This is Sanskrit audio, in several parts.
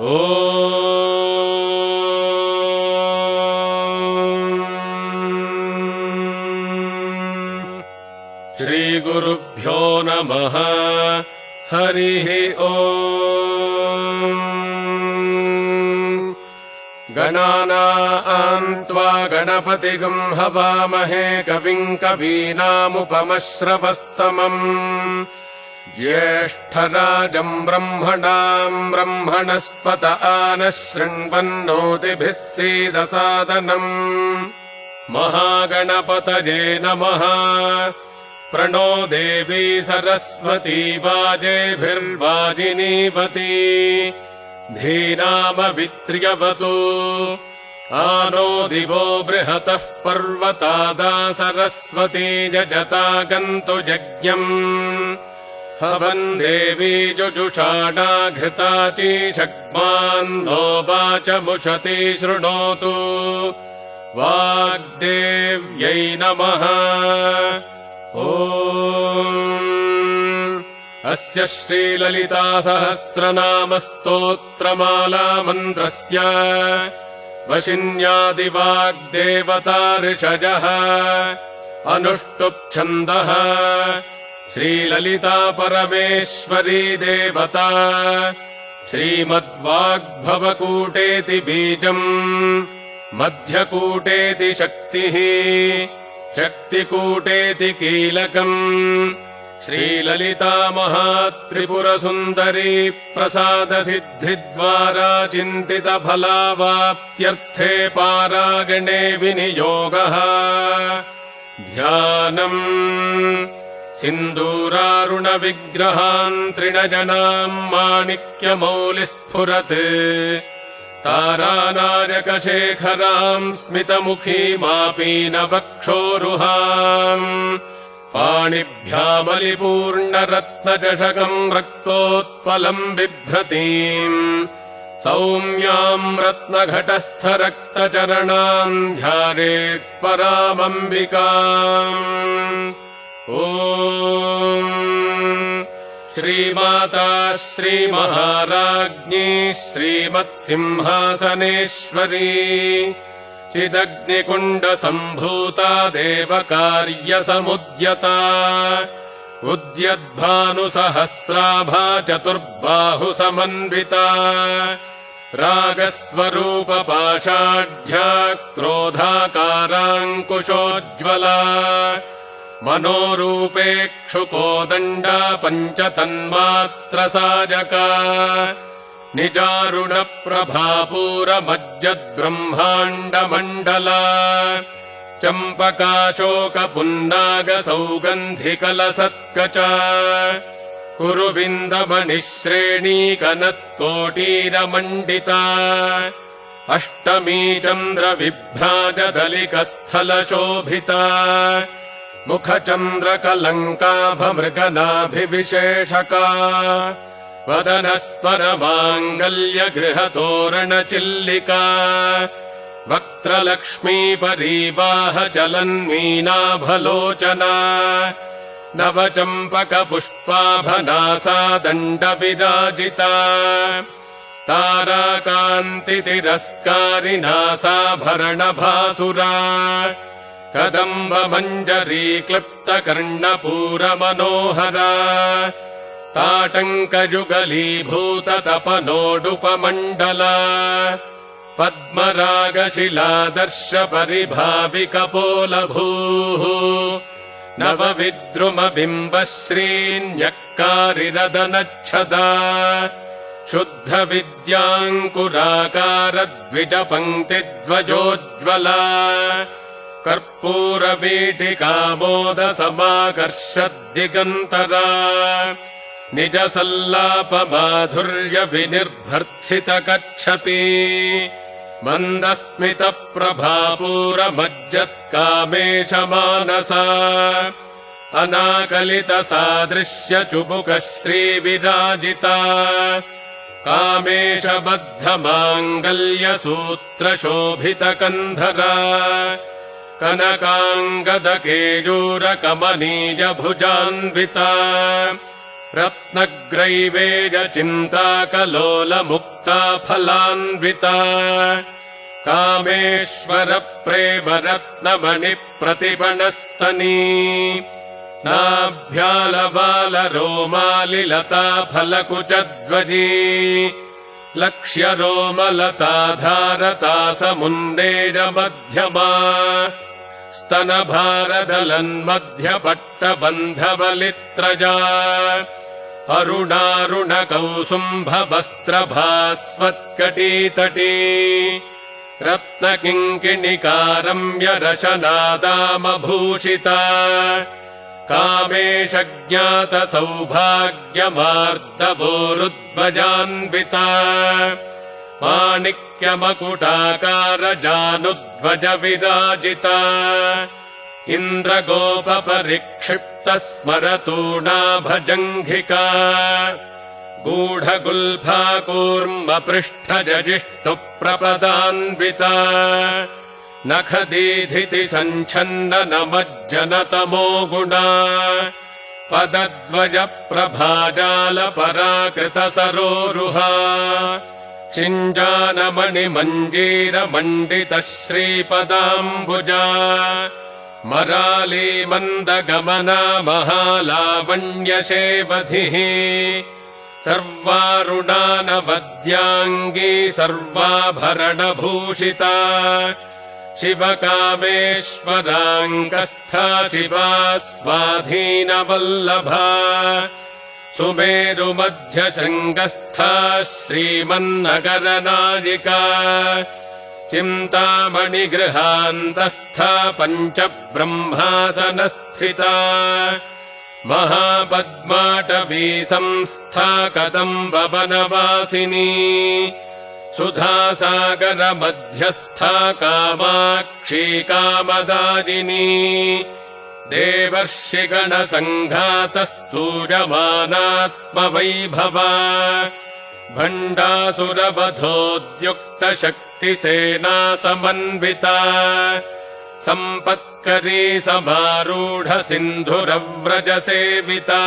ॐ श्रीगुरुभ्यो नमः। हरिः ॐ। गणानां त्वा गणपतिगं हवामहे कविं कवीनामुपमश्रवस्तमम् ज्येष्ठराजं ब्रह्मणां ब्रह्मणस्पत आनः शृण्वन्नोतिभिः सीदसादनम्। महागणपतये नमः। प्रणो देवी सरस्वती वाजेभिर्वाजिनीवती धीनामवित्र्यवतु। आनो दिवो बृहतः पर्वतादा सरस्वती जजतागन्तु यज्ञम्। हवन् जुजुषाणा घृताचीशग्मान्नो वाचमुषति शृणोतु। वाग्देव्यै नमः। ॐ अस्य श्रीललिता सहस्रनामस्तोत्रमाला मन्त्रस्य वशिन्यादिवाग्देवता ऋषयः अनुष्टुप्छन्दः। श्रीललिता परमेश्वरी देवता श्रीमद्वाग्भवकूटेति बीजम् मध्यकूटेति शक्तिः शक्तिकूटेति कीलकम्। श्रीललिता महात्रिपुरसुन्दरी प्रसादसिद्धिद्वारा चिन्तितफलावाप्त्यर्थे पारागणे विनियोगः। ध्यानम् सिन्दूरारुणविग्रहान् तृणजनाम् माणिक्यमौलिस्फुरत् तारानायकशेखराम् स्मितमुखीमापीनवक्षोरुहाम् पाणिभ्यामलिपूर्णरत्नचषकम् रक्तोत्पलम् बिभ्रतीम् सौम्याम् रत्नघटस्थरक्तचरणाम् ध्यायेत्परामम्बिकाम्। ॐ श्रीमाता श्रीमहाराज्ञी श्रीमत्सिंहासनेश्वरी चिदग्निकुण्डसम्भूता देवकार्यसमुद्यता उद्यद्भानुसहस्राभा चतुर्बाहुसमन्विता रागस्वरूपपाषाढ्या क्रोधाकाराङ्कुशोज्ज्वला मनोरूपेक्षुकोदण्डा पञ्चतन्मात्रसाजका निजारुणप्रभापूरमज्जद्ब्रह्माण्डमण्डला चम्पकाशोकपुन्नागसौगन्धिकलसत्कचा कुरुविन्दमणिश्रेणीकनत्कोटीरमण्डिता अष्टमी चन्द्रविभ्राजदलिकस्थलशोभिता मुखचन्द्रकलङ्काभमृगनाभिविशेषका वदनस्परमाङ्गल्यगृहतोरणचिल्लिका वक्त्रलक्ष्मीपरीवाहचलन्मीनाभलोचना नवचम्पकपुष्पाभनासा दण्डविराजिता ताराकान्तितिरस्कारिनासाभरणभासुरा कदम्बमञ्जरीक्लिप्तकर्णपूरमनोहरा ताटङ्कयुगलीभूततपनोडुपमण्डला पद्मरागशिलादर्शपरिभाविकपोलभूः नवविद्रुमबिम्बश्रीन्यक्कारिरदनच्छदा शुद्धविद्याङ्कुराकारद्विजपङ्क्तिध्वजोज्ज्वला कर्पूरवीटिकामोदसमाकर्षद्दिगन्तरा निजसल्लापमाधुर्यविनिर्भर्त्सितकच्छपी मन्दस्मितप्रभापूरमज्जत्कामेशमानसा अनाकलितसादृश्यचुबुकश्रीविराजिता कामेशबद्धमाङ्गल्यसूत्रशोभितकन्धरा कनकाङ्गदकेयूरकमनीयभुजान्विता रत्नग्रैवेयचिन्ताकलोलमुक्ता फलान्विता कामेश्वरप्रेमरत्नमणिप्रतिपणस्तनी नाभ्यालबालरोमालिलता फलकुचध्वजी लक्ष्यरोमलताधारता समुन्डेजमध्यमा स्तनभारदलन्मध्यपट्टबन्धबलित्रजा अरुणारुणकौसुम्भवस्त्रभास्वत्कटीतटी रत्नकिङ्किणिकारम्यरशनादामभूषिता कामेशज्ञातसौभाग्यमार्दवोरुध्वजान्विता माणिक्यमकुटाकारजानुध्वजविराजिता इन्द्रगोपपरिक्षिप्तस्मरतूणाभजङ्घिका गूढगुल्फाकूर्मपृष्ठजजिष्टुप्रपदान्विता नखदीधिति सञ्छन्ननमज्जनतमो गुणा पदद्वयप्रभाजालपराकृतसरोरुहा शिञ्जानमणिमञ्जीरमण्डितश्रीपदाम्बुजा मरालीमन्दगमना महालावण्यशेवधिः सर्वारुणानवद्याङ्गी सर्वाभरणभूषिता शिवकामेश्वराङ्गस्था शिवा स्वाधीनवल्लभा सुमेरुमध्यशृङ्गस्था श्रीमन्नगरनायिका चिन्तामणिगृहान्तस्था पञ्चब्रह्मासनस्थिता महापद्माटवी संस्था कदम्बवनवासिनी सुधासागरमध्यस्था कामाक्षी कामदायिनी देवर्षिगणसङ्घातस्तूयमानात्मवैभवा भण्डासुरवधोद्युक्तशक्तिसेना समन्विता सम्पत्करी समारूढसिन्धुरव्रजसेविता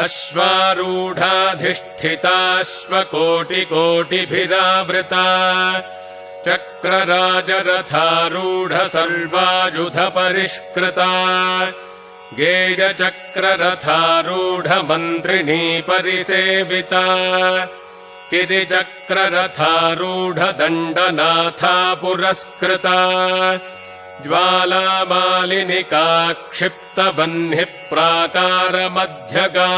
अश्वारूढाधिष्ठिताश्वकोटिकोटिभिरावृता चक्रराजरथारूढ सर्वायुधपरिष्कृता गेयचक्ररथारूढ मन्त्रिणी परिसेविता गिरिचक्ररथारूढ दण्डनाथा पुरस्कृता ज्वालामालिनिका क्षिप्तबह्निः प्राकारमध्यगा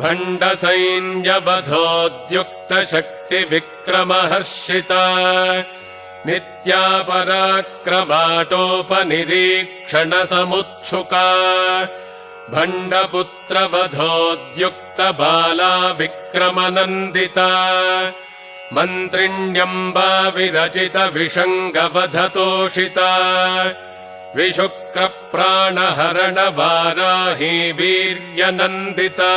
भण्डसैन्यवधोद्युक्तशक्तिविक्रमहर्षिता नित्यापराक्रमाटोपनिरीक्षणसमुत्सुका भण्डपुत्रवधोद्युक्तबाला विक्रमनन्दिता मन्त्रिण्यम्बा विरचितविषङ्गवधतोषिता विशुक्रप्राणहरणवाराही वीर्यनन्दिता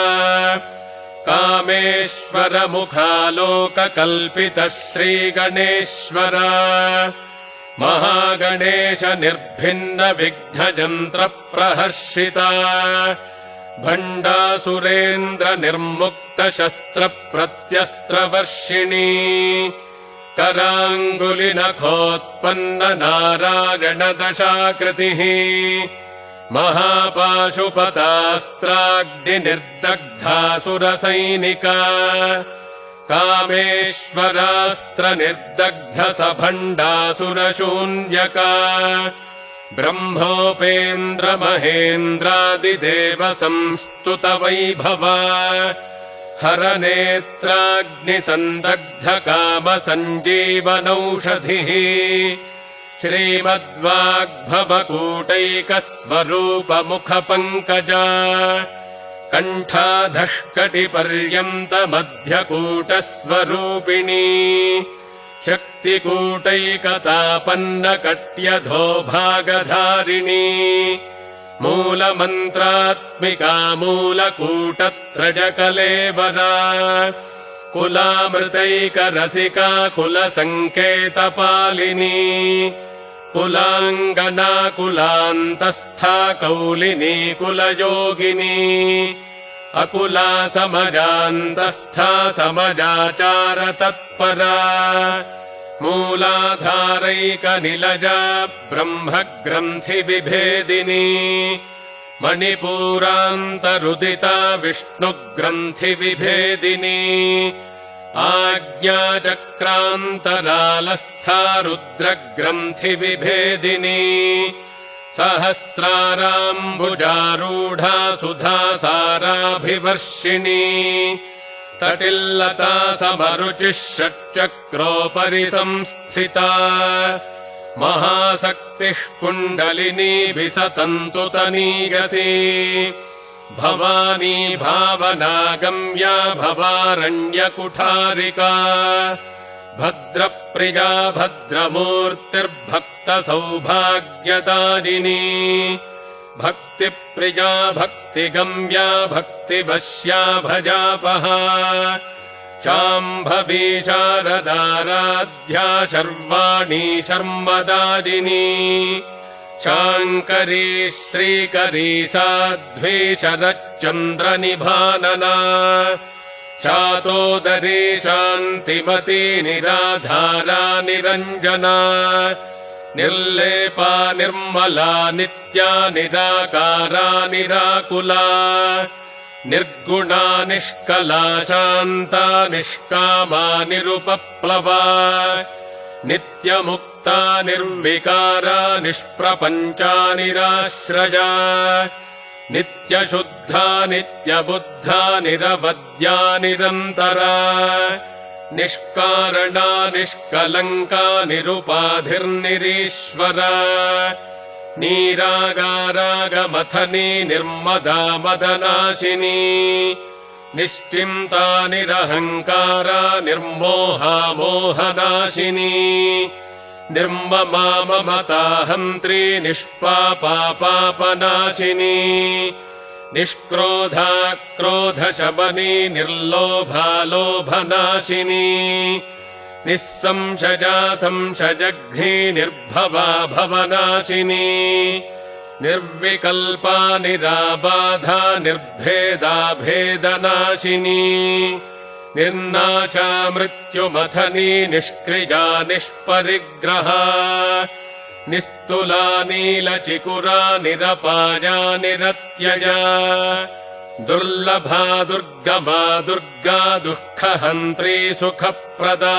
कामेश्वरमुखालोककल्पितः श्रीगणेश्वरा महागणेश निर्भिन्नविघ्नजन्त्रप्रहर्षिता भण्डासुरेन्द्रनिर्मुक्तशस्त्रप्रत्यस्त्रवर्षिणी कराङ्गुलिनखोत्पन्ननारायणदशाकृतिः महापाशुपतास्त्राग्निर्दग्धासुरसैनिका कामेश्वरास्त्रनिर्दग्धसभण्डासुरशून्यका ब्रह्मोपेन्द्रमहेन्द्रादिदेव संस्तुतवैभवा हरनेत्राग्निसन्दग्धकामसञ्जीवनौषधिः श्रीमद्वाग्भवकूटैकस्वरूपमुखपङ्कजा कण्ठाधःकटिपर्यन्तमध्यकूटस्वरूपिणी शक्तिकूटैकतापन्नकट्यधोभागधारिणी मूलमन्त्रात्मिका मूलकूटत्रजकलेवरा कुलामृतैकरसिका कुलसङ्केतपालिनी कुलाङ्गना कुलान्तस्था कौलिनी कुलयोगिनी अकुला समजान्तस्था समजाचारतत्परा मूलाधारैकनिलजा ब्रह्मग्रन्थिविभेदिनी मणिपूरान्तरुदिता विष्णुग्रन्थिविभेदिनी आज्ञाचक्रान्तरालस्था रुद्रग्रन्थिविभेदिनी सहस्राराम्बुजारूढा सुधासाराभिवर्षिणी तटिल्लता समरुचिः षट्चक्रोपरि संस्थिता महाशक्तिः कुण्डलिनी विसतन्तु तनीयसी भवानी भावनागम्या भवारण्यकुठारिका भद्रप्रिया भद्रमूर्तिर्भक्तसौभाग्यदायिनी भक्तिप्रिया भक्तिगम्या भक्तिवश्या भजापहा शाम्भवी शारदाराध्या शर्वाणी शर्मदायिनी शाङ्करी श्रीकरी साध्वी शरच्चन्द्रनिभानना शातोदरी शान्तिमती निराधारा निरञ्जना निर्लेपा निर्मला नित्या निराकारा निराकुला निर्गुणा निष्कला शान्ता निष्कामा निरुपप्लवा नित्यमुक्ता निर्विकारा निष्प्रपञ्चा निराश्रया नित्यशुद्धा नित्यबुद्धा निरवद्या निरन्तरा निष्कारणा निष्कलङ्का निरुपाधिर्निरीश्वरा नीरागारागमथनी निर्मदा मदनाशिनी निश्चिन्ता निरहङ्कारा निर्मोहा मोहनाशिनी निर्ममा ममता हन्त्री निष्पापा पापनाशिनी निष्क्रोधा क्रोधशमनी निर्लोभा लोभनाशिनी निःसंशया संशयघ्नी निर्भवा भवनाशिनी निर्विकल्पा निराबाधा निर्भेदा भेदनाशिनी निर्नाशा मृत्युमथनी निष्क्रिया निष्परिग्रहा निस्तुला नीलचिकुरा निरपाया निरत्यया दुर्लभा दुर्गमा दुर्गा दुःखहन्त्री सुखप्रदा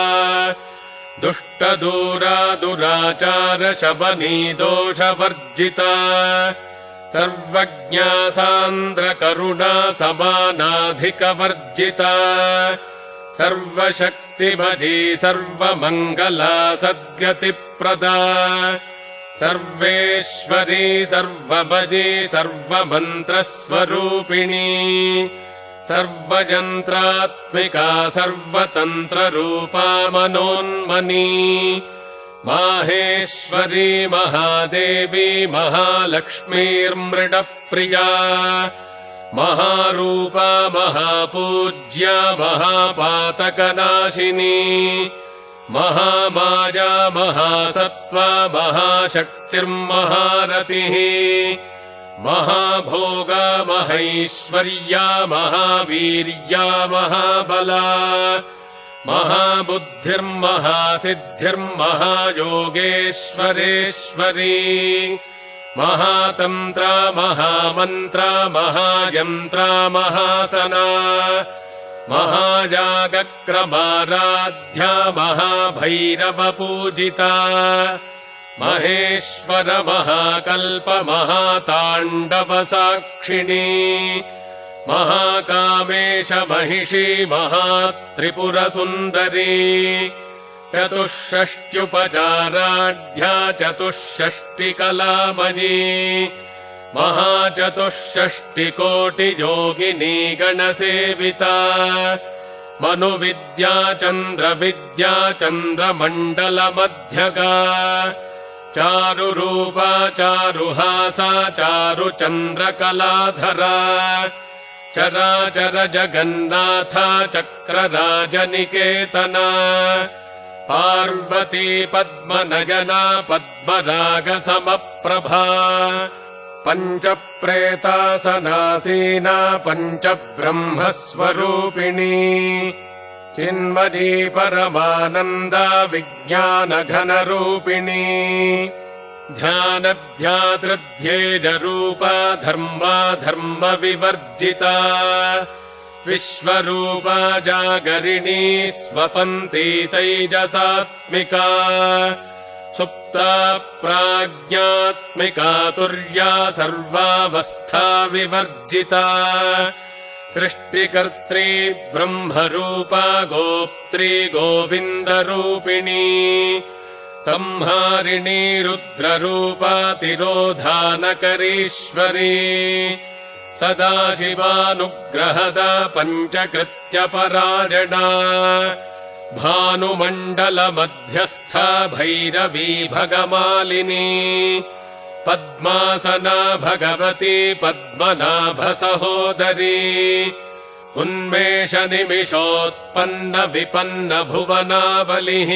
दुष्टदूरा दुराचार शबनी दोषवर्जिता सर्वज्ञा सान्द्रकरुणा समानाधिकवर्जिता सर्वशक्तिमयी सर्वमङ्गला सद्गतिप्रदा सर्वेश्वरी सर्वमयी सर्वमन्त्रस्वरूपिणी सर्वयन्त्रात्मिका सर्वतन्त्ररूपा मनोन्मनी माहेश्वरी महादेवी महालक्ष्मीर्मृडप्रिया महारूपा महापूज्या महापातकनाशिनी महामाया महासत्त्वा महाशक्तिर्महारतिः महाभोगा महैश्वर्या महावीर्या महाबला महाबुद्धिर्महासिद्धिर्महायोगेश्वरेश्वरी महातन्त्रा महामन्त्रा महायन्त्रा महासना महायागक्रमाराध्या महाभैरवपूजिता महेश्वर महाकल्प महाताण्डवसाक्षिणी महाकामेश महिषी महात्रिपुरसुन्दरी चतुष्षष्ट्युपचाराढ्या चतुष्षष्टिकलामयी महाचतुष्षष्टिकोटियोगिनी गणसेविता मनुविद्या चन्द्रविद्या चन्द्रमण्डलमध्यगा चारुरूपा चारुहासा चारुचन्द्रकलाधरा चराचर जगन्नाथा चक्रराजनिकेतना पार्वती पद्मनयना पद्मरागसमप्रभा पञ्चप्रेतासनासीना पञ्चब्रह्मस्वरूपिणी चिन्मयी परमानन्दा विज्ञानघनरूपिणी ध्यानध्यातृध्येजरूपा धर्माधर्मविवर्जिता विश्वरूपा जागरिणी स्वपन्ती तैजसात्मिका सुप्ता प्राज्ञात्मिका तुर्या सर्वावस्था विवर्जिता सृष्टिकर्त्री ब्रह्मरूपा गोप्त्री गोविन्दरूपिणी संहारिणी रुद्ररूपा तिरोधानकरीश्वरी सदाशिवानुग्रहदा पञ्चकृत्यपरायणा भानुमण्डलमध्यस्था भैरवी भगमालिनी पद्मासना भगवती पद्मनाभसहोदरी उन्मेषनिमिषोत्पन्न विपन्न भुवनावलिः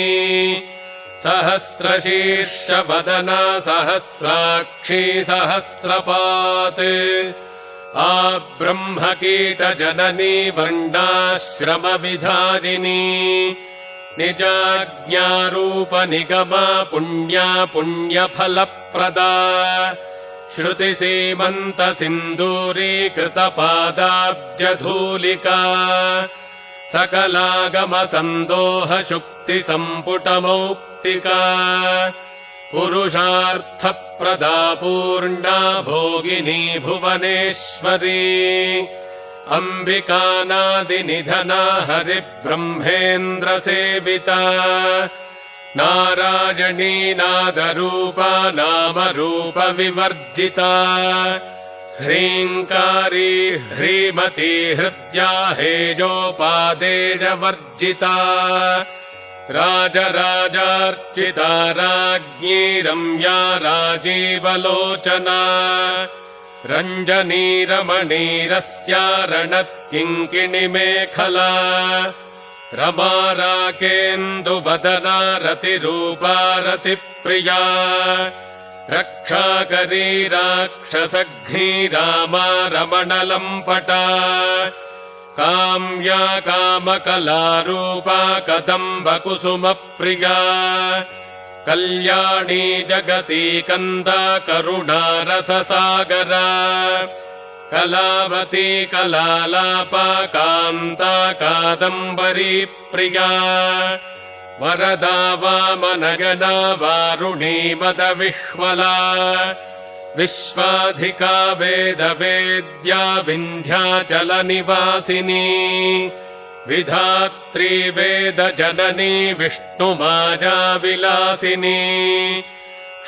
सहस्रशीर्षवदना सहस्राक्षी सहस्रपात् आब्रह्मकीटजननी वर्णाश्रमविधारिणी निजाज्ञारूपनिगमा पुण्या पुण्यफलप्रदा श्रुतिसीमन्तसिन्दूरीकृतपादाब्जधूलिका सकलागमसन्दोहशुक्तिसम्पुटमौक्तिका पुरुषार्थप्रदा पूर्णा भोगिनी भुवनेश्वरी अम्बिकानादिनिधना हरिब्रह्मेन्द्रसेविता नारायणी नादरूपा नामरूपविवर्जिता ह्रीङ्कारी ह्रीमती हृद्या हेजोपादेजवर्जिता राजराजार्चिता राज्ञी रम्या राजीवलोचना रञ्जनी रमणीरस्या रणत्किङ्किणिमेखला रमा राकेन्दुवदना रतिरूपा रतिप्रिया रक्षाकरी राक्षसघ्नी रामा रमणलम्पटा काम्या कामकलारूपा कदम्बकुसुमप्रिया कल्याणी जगती कन्दा करुणारससागरा कलावती कलालापा कान्ता कादम्बरी प्रिया वरदा वामनगना वारुणी मदविह्वला विश्वाधिका वेदवेद्या विन्ध्याचलनिवासिनी विधात्री वेदजननी विष्णुमायाविलासिनी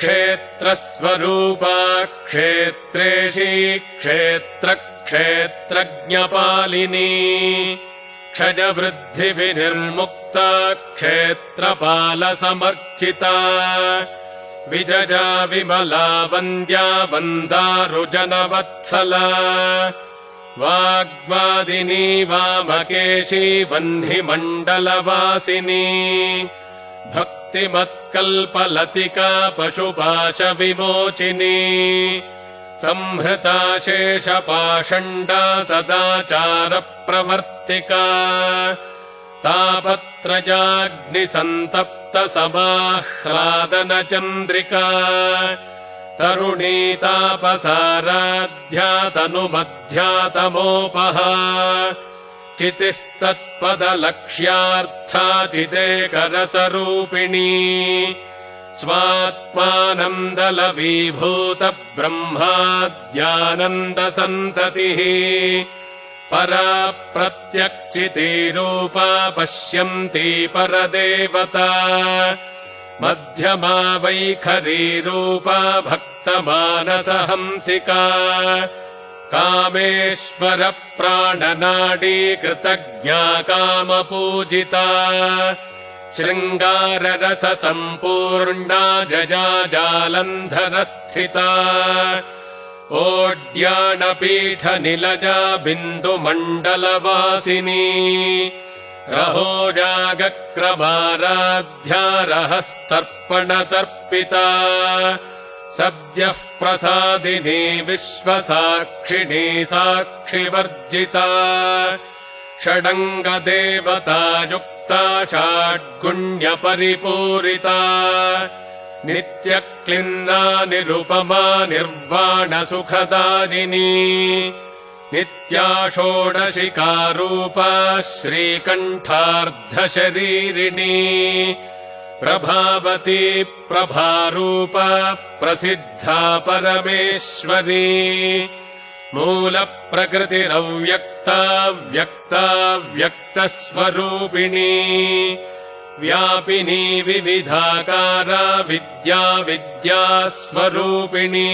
क्षेत्रस्वरूपा क्षेत्रेशी क्षेत्रक्षेत्रज्ञपालिनी क्षयवृद्धिविनिर्मुक्ता क्षेत्रपालसमर्चिता विजया विमला वन्द्या वन्दारुजनवत्सला वाग्वादिनी वामकेशी वह्निमण्डलवासिनी भक्तिमत्कल्पलतिका पशुपाशविमोचिनी संहृता शेषपाषण्डा सदाचारप्रवर्तिका तापत्रयाग्निसन्तप्तसमाह्लादनचन्द्रिका तरुणी तापसाराध्या तनुमध्यातमोपहा चितिस्तत्पदलक्ष्यार्था चिदेकरसरूपिणी स्वात्मानन्दलवीभूत ब्रह्माद्यानन्दसन्ततिः परा प्रत्यक्षितिरूपा पश्यन्ती परदेवता मध्यमा वैखरीरूपा भक्तमानसहंसिका कामेश्वरप्राणनाडी कृतज्ञा कामपूजिता शृङ्गाररससम्पूर्णा जया जालन्धरस्थिता ओड्यानपीठनिलजा बिन्दुमण्डलवासिनी रहोजागक्रमाराध्या रहस्तर्पणतर्पिता सद्यः प्रसादिनी विश्वसाक्षिणी साक्षिवर्जिता षडङ्गदेवतायुक्ता षड्गुण्यपरिपूरिता नित्यक्लिन्ना निरुपमा निर्वाणसुखदायिनी नित्या षोडशिकारूपा श्रीकण्ठार्धशरीरिणी प्रभावती प्रभारूपा प्रसिद्धा परमेश्वरी मूलप्रकृतिरव्यक्ता व्यक्ता व्यक्तस्वरूपिणी व्यापिनी विविधाकारा विद्या विद्यास्वरूपिणी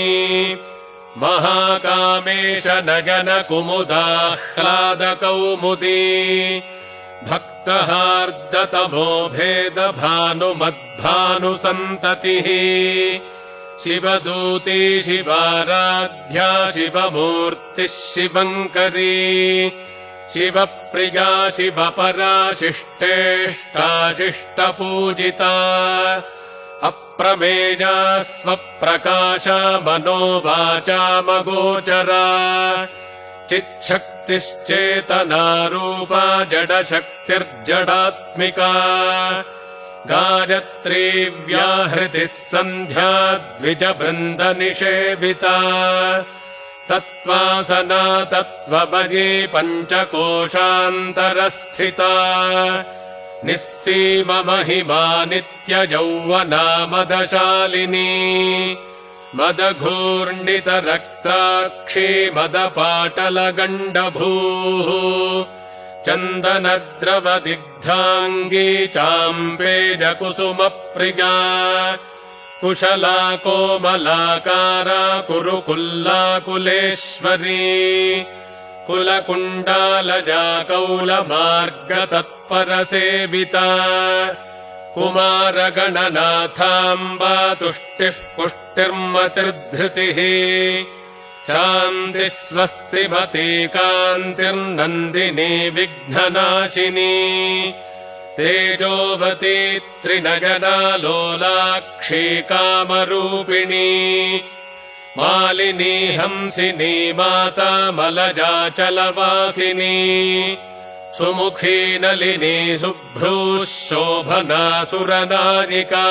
महाकामेश नयन कुमुदाह्लादकौमुदी भक्तहार्दतमो भेदभानुमद्भानुसन्ततिः शिवदूती शिवाराध्या शिवमूर्तिः शिवङ्करी शिवप्रिया शिवपरा शिष्टेष्टाशिष्टपूजिता अप्रमेया स्वप्रकाशा मनोवाचामगोचरा चिच्छक्तिश्चेतनारूपा जडशक्तिर्जडात्मिका गायत्री व्याहृतिः सन्ध्या द्विजवृन्दनिषेविता तत्त्वासना तत्त्वमयी पञ्चकोशान्तरस्थिता निस्सीममहिमा नित्ययौवना मदशालिनी मदघूर्णितरक्ताक्षी मदपाटलगण्डभूः चन्दनद्रवदिग्धाङ्गी चाम्पेयकुसुमप्रिया कुशला कोमलाकारा कुरुकुल्लाकुलेश्वरी कुलकुण्डालजा कौलमार्गतत्परसेविता कुमारगणनाथाम्बा तुष्टिः पुष्टिर्मतिर्धृतिः शान्तिः स्वस्तिमती कान्तिर्नन्दिनी विघ्ननाशिनी तेजोवती त्रिनयना लोलाक्षी कामरूपिणी मालिनी हंसिनी माता मलजाचलवासिनी सुमुखी नलिनी शुभ्रूः शोभना सुरनारिका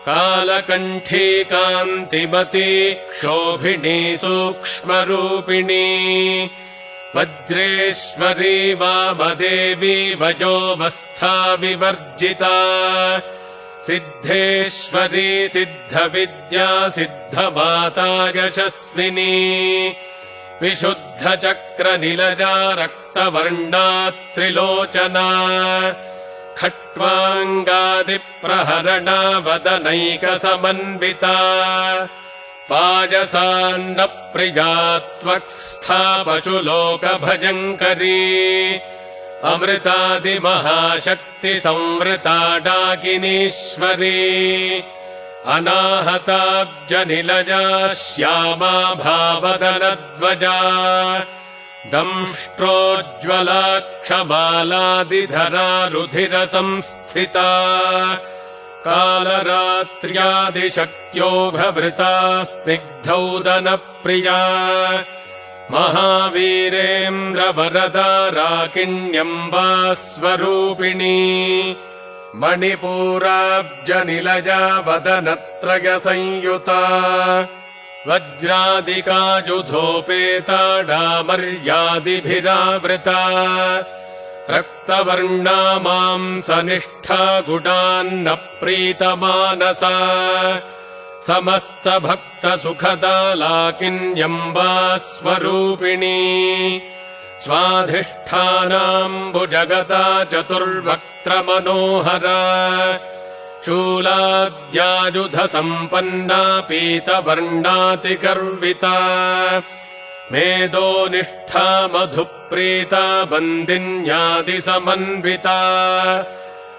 कालकण्ठी कान्तिमती क्षोभिणी सूक्ष्मरूपिणी वज्रेश्वरी वामदेवी वयोवस्था विवर्जिता सिद्धेश्वरी सिद्धविद्या सिद्धमाता यशस्विनी विशुद्धचक्रनिलजा रक्तवर्णा त्रिलोचना खट्वाङ्गादिप्रहरणा वदनैकसमन्विता पायसान्नप्रिया त्वक्स्था पशुलोकभयङ्करी अमृतादिमहाशक्तिसंवृता डाकिनीश्वरी अनाहताब्जनिलजा श्यामा भावदनध्वजा दंष्ट्रोज्ज्वलाक्षमालादिधरा रुधिरसंस्थिता कालरात्र्यादिशक्त्योभवृता स्निग्धौदनप्रिया महावीरेन्द्रवरदा राकिण्यम्बा स्वरूपिणी मणिपूराब्जनिलजा वदनत्रयसंयुता वज्रादिकाजुधोपेता डामर्यादिभिरावृता रक्तवर्णा मांसनिष्ठा गुडान्न प्रीतमानसा समस्तभक्तसुखदा लाकिन्यम्बा स्वरूपिणी स्वाधिष्ठानाम्बुजगता चतुर्वक्त्रमनोहरा शूलाद्यायुधसम्पन्ना पीतवर्णातिगर्विता मेदोनिष्ठा मधुप्रीता वन्दिन्यादिसमन्विता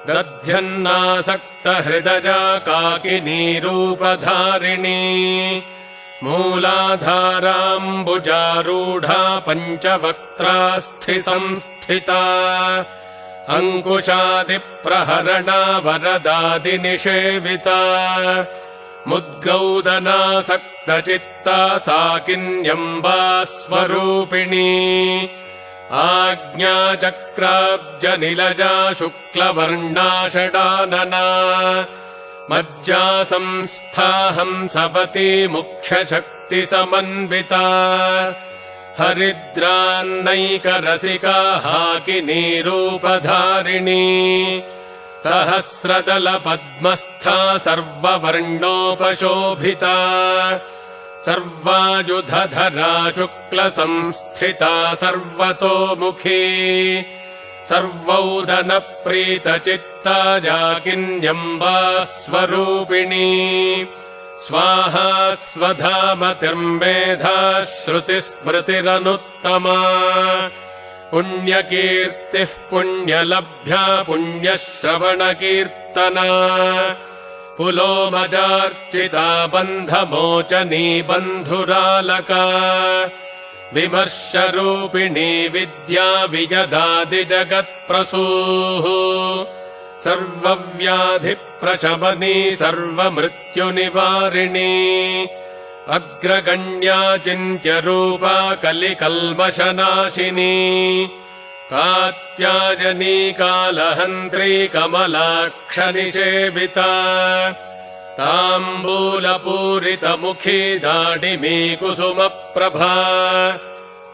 दध्यन्नासक्तहृदया काकिनीरूपधारिणी मूलाधाराम्बुजारूढा पञ्चवक्त्रास्थिसंस्थिता अङ्कुशादिप्रहरणा वरदादिनिषेविता मुद्गौदनासक्तचित्ता साकिन्यम्बा स्वरूपिणी आज्ञाचक्राब्जनिलजा शुक्लवर्णा षडानना मज्जासंस्था हंसवती मुख्यशक्तिसमन्विता हरिद्रान्नैकरसिका हाकिनी रूपधारिणी सहस्रदलपद्मस्था सर्ववर्णोपशोभिता सर्वायुधधरा शुक्लसंस्थिता सर्वतोमुखी सर्वौदनप्रीतचित्ता जाकिन्यम्बा स्वरूपिणी स्वाहा स्वधामतिर्मेधा श्रुतिस्मृतिरनुत्तमा पुण्यकीर्तिः पुण्यलभ्या पुण्यश्रवणकीर्तना पुलोमजार्चिता बन्धमोचनी बन्धुरालका विमर्शरूपिणी विद्या विजदादिजगत्प्रसूः सर्वव्याधिप्रशमनी सर्वमृत्युनिवारिणी अग्रगण्या चिन्त्यरूपा कलिकल्मषनाशिनी कात्यायनी कालहन्त्री कमलाक्षनिषेविता ताम्बूलपूरितमुखी दाडिमी कुसुमप्रभा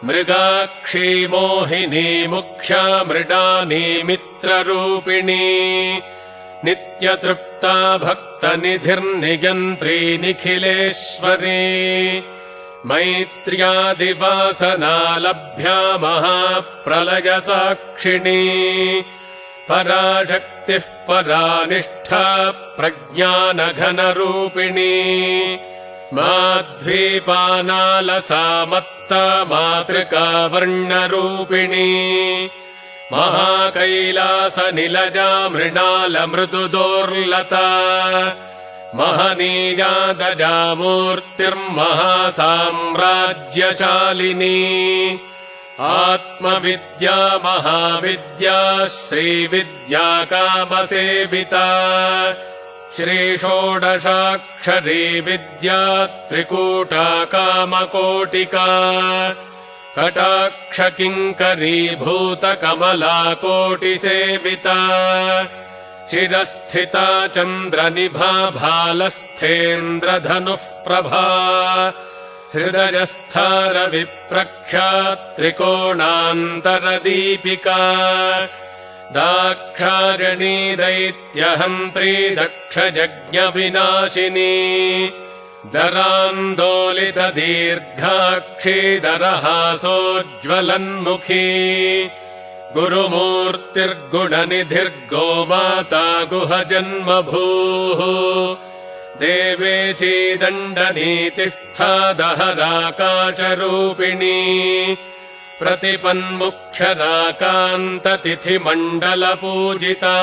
मृगाक्षी मोहिनी मुख्या मृडानी मित्ररूपिणी नित्यतृप्ता भक्तनिधिर्नियन्त्री निखिलेश्वरी मैत्र्यादिवासना लभ्या महाप्रलयसाक्षिणी पराशक्तिः परानिष्ठा प्रज्ञानघनरूपिणी माध्वीपानालसा मत्ता मातृका वर्णरूपिणी महाकैलासनिलजा मृणालमृदुदोर्लता महनीयादजा मूर्तिर्महासाम्राज्यशालिनी आत्मविद्या महाविद्या श्रीविद्या कामसेविता श्रीषोडशाक्षरी विद्या त्रिकूटा कामकोटिका कटाक्षकिङ्करीभूतकमलाकोटिसेविता शिरस्थिता चन्द्रनिभा भालस्थेन्द्रधनुः प्रभा हृदयस्था रविप्रख्या त्रिकोणान्तरदीपिका दाक्षायणी दैत्यहन्त्री दक्षयज्ञविनाशिनी दरान्दोलितदीर्घाक्षी दरहासोज्ज्वलन्मुखी गुरुमूर्तिर्गुणनिधिर्गोमाता गुहजन्मभूः देवेशी दण्डनीतिस्था दहराकाचरूपिणी प्रतिपन्मुख्यराकान्ततिथिमण्डलपूजिता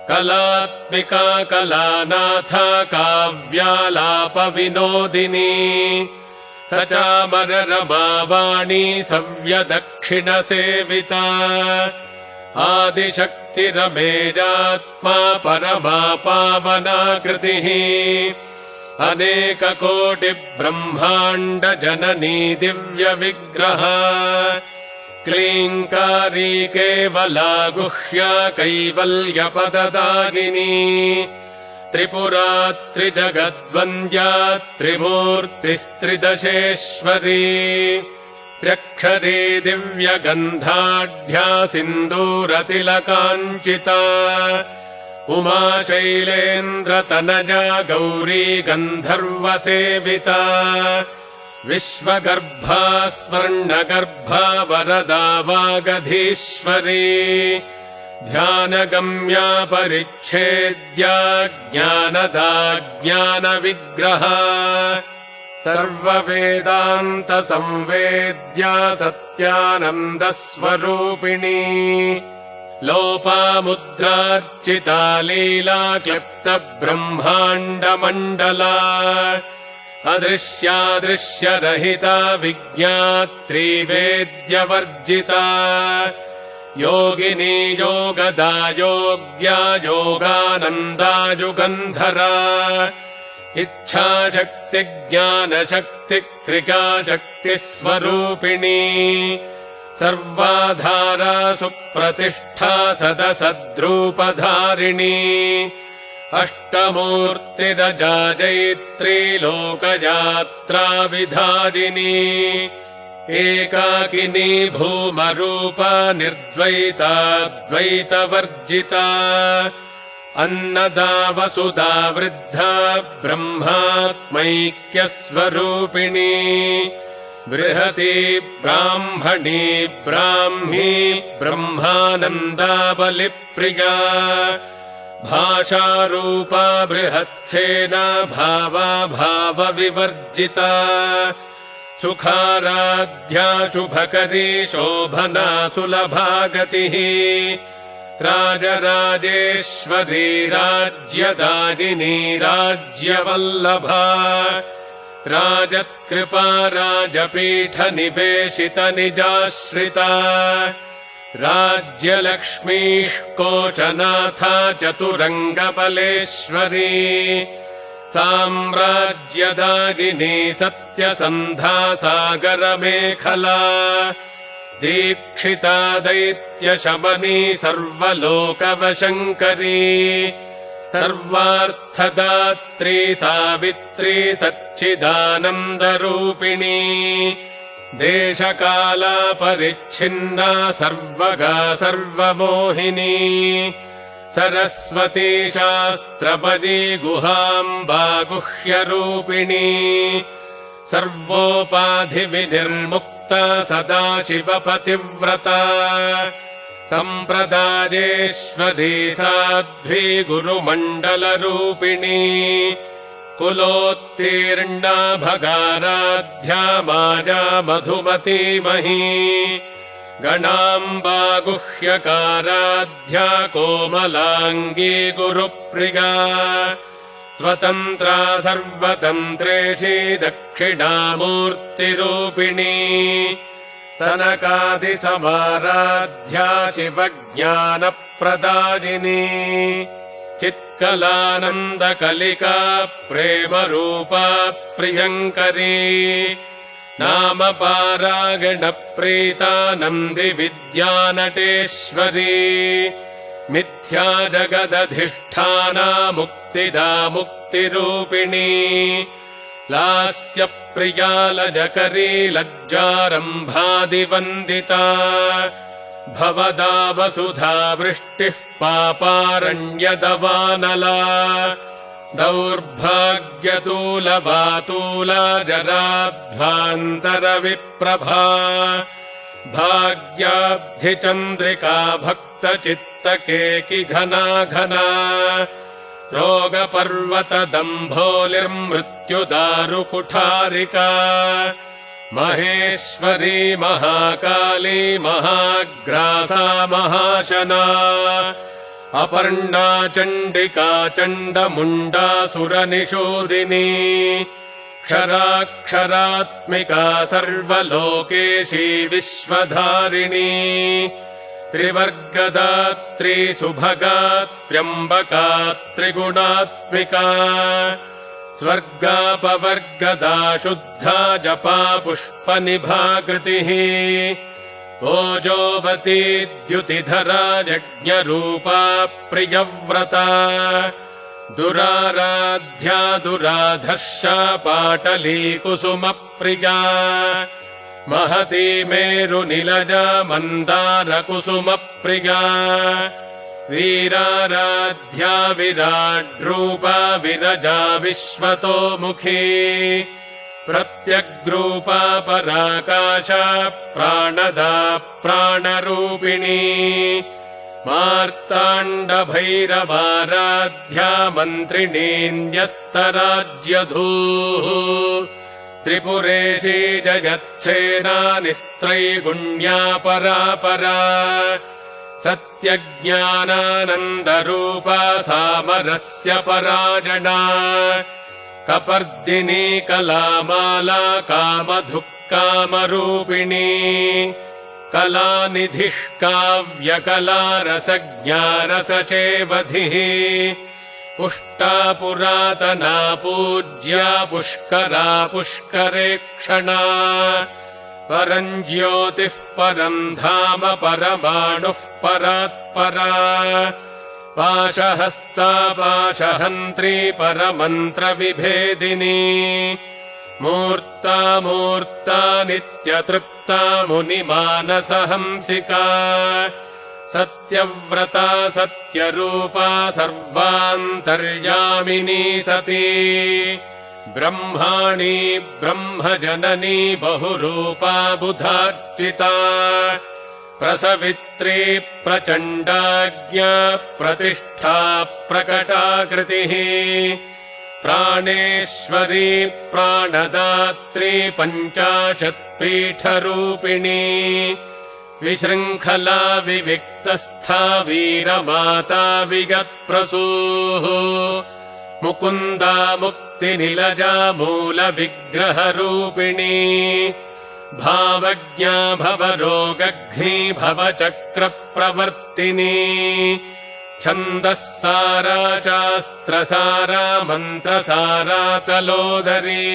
कलात्मिका कलानाथा काव्यालापविनोदिनी सचामररमावाणी सव्यदक्षिणसेविता आदिशक्तिरमेजात्मा परमा पावनाकृतिः अनेककोटिब्रह्माण्डजननी दिव्यविग्रहा क्लीङ्कारी केवला गुह्या कैवल्यपददायिनी त्रिपुरा त्रिजगद्वन्द्या त्रिमूर्तिस्त्रिदशेश्वरी त्र्यक्षरी दिव्यगन्धाढ्या सिन्दूरतिलकाञ्चिता उमाशैलेन्द्रतनजा गौरी गन्धर्वसेविता विश्वगर्भा स्वर्णगर्भा वरदा वागधीश्वरी ध्यानगम्या परिच्छेद्या ज्ञानदा ज्ञानविग्रहा सर्ववेदान्तसंवेद्या सत्यानन्दस्वरूपिणी लोपामुद्रार्चिता लीला क्लिप्तब्रह्माण्डमण्डला अदृश्यादृश्यरहिता विज्ञात्री वेद्यवर्जिता योगिनी योगदा योग्या योगानन्दा युगन्धरा इच्छाशक्तिज्ञानशक्तिक्रियाशक्तिस्वरूपिणी सर्वाधारा सुप्रतिष्ठा सदसद्रूपधारिणी अष्टमूर्तिरजाजयित्री लोकयात्राविधारिणी एकाकिनी भूमरूपा निर्द्वैताद्वैतवर्जिता अन्नदा वसुधा वृद्धा ब्रह्मात्मैक्यस्वरूपिणी बृहती ब्राह्मणी ब्राह्मी ब्रह्मानन्दाबलिप्रिया भाषारूपा बृहत्सेना भावा भावविवर्जिता सुखाराध्या शुभकरी शोभना सुलभा गतिः राजराजेश्वरी राज्यदायिनी राज्यवल्लभा राजत्कृपा राजपीठनिवेशितनिजाश्रिता राज्यलक्ष्मीः कोशनाथा चतुरङ्गबलेश्वरी साम्राज्यदायिनी सत्यसन्धा सागरमेखला दीक्षिता दैत्यशमनी सर्वलोकवशङ्करी सर्वार्थदात्री सावित्री सच्चिदानन्दरूपिणी देशकालापरिच्छिन्ना सर्वगा सर्वमोहिनी सरस्वती शास्त्रपदी गुहाम्बा गुह्यरूपिणी सर्वोपाधिविनिर्मुक्ता सदाशिवपतिव्रता सम्प्रदायेश्वरी साध्वी गुरुमण्डलरूपिणी कुलोत्तीर्णा भगाराध्या माया मधुमतीमही गणाम्बा गुह्यकाराध्या कोमलाङ्गी गुरुप्रिया स्वतन्त्रा सर्वतन्त्रेशी दक्षिणामूर्तिरूपिणी सनकादिसमाराध्या शिवज्ञानप्रदायिनी चित्कलानन्दकलिका प्रेमरूपा प्रियङ्करी नामपारायणप्रीता नन्दिविद्यानटेश्वरी मिथ्या जगदधिष्ठाना मुक्तिदा मुक्तिरूपिणी लास्यप्रिया लजकरी लज्जारम्भादिवन्दिता भवदा वसुधा वृष्टिः पापारण्यदवानला दौर्भाग्यतूलवातूला जराध्वान्तरविप्रभा भाग्याब्धिचन्द्रिका भक्तचित्तकेकि घना घना रोगपर्वतदम्भोलिर्मृत्युदारुकुठारिका महेश्वरी महाकाली महाग्रासा महाशना अपर्णा चण्डिका चण्डमुण्डासुरनिषूदिनी क्षराक्षरात्मिका सर्वलोकेशी विश्वधारिणी त्रिवर्गदात्री सुभगा त्र्यम्बका त्रिगुणात्मिका स्वर्गापवर्गदा शुद्धा जपा पुष्पनिभाकृतिः ओजोवती द्युतिधरा यज्ञरूपा प्रियव्रता दुराराध्या दुराधर्षा पाटली कुसुमप्रिया महती मेरुनिलजा मन्दारकुसुमप्रिया वीराराध्या विराड्रूपा विरजा विश्वतोमुखी प्रत्यग्रूपा पराकाशा प्राणदा प्राणरूपिणी मार्ताण्डभैरवाराध्या मन्त्रिणीन्यस्तराज्यधूः त्रिपुरेशी जगत्सेना निस्त्रैगुण्या परापरा सत्यज्ञानानन्दरूपा सामरस्य पराजना कपर्दिनी कलामाला कामधुक्कामरूपिणी कलानिधिः काव्यकला रसज्ञा रसचेवधिः पुष्टा पुरातना पूज्या पुष्करा पुष्करेक्षणा परम् ज्योतिः परम् धाम परमाणुः परात्परा पाशहस्ता पाशहन्त्री परमन्त्रविभेदिनी मूर्ता मूर्ता नित्यतृप्ता मुनिमानसहंसिका सत्यव्रता सत्यरूपा सर्वान्तर्यामिनी सती ब्रह्माणी ब्रह्मजननी बहुरूपा बुधार्चिता प्रसवित्री प्रचण्डाज्ञा प्रतिष्ठा प्रकटाकृतिः प्राणेश्वरी प्राणदात्री पञ्चाशत्पीठरूपिणी विशृङ्खला विविक्तस्था वीरमाता विगत्प्रसूः मुकुन्दा मुक्तिनिलजा मूलविग्रहरूपिणी भावज्ञा भवरोगघ्नी भवचक्रप्रवर्तिनी छन्दःसारा शास्त्रसारा मन्त्रसारा तलोदरी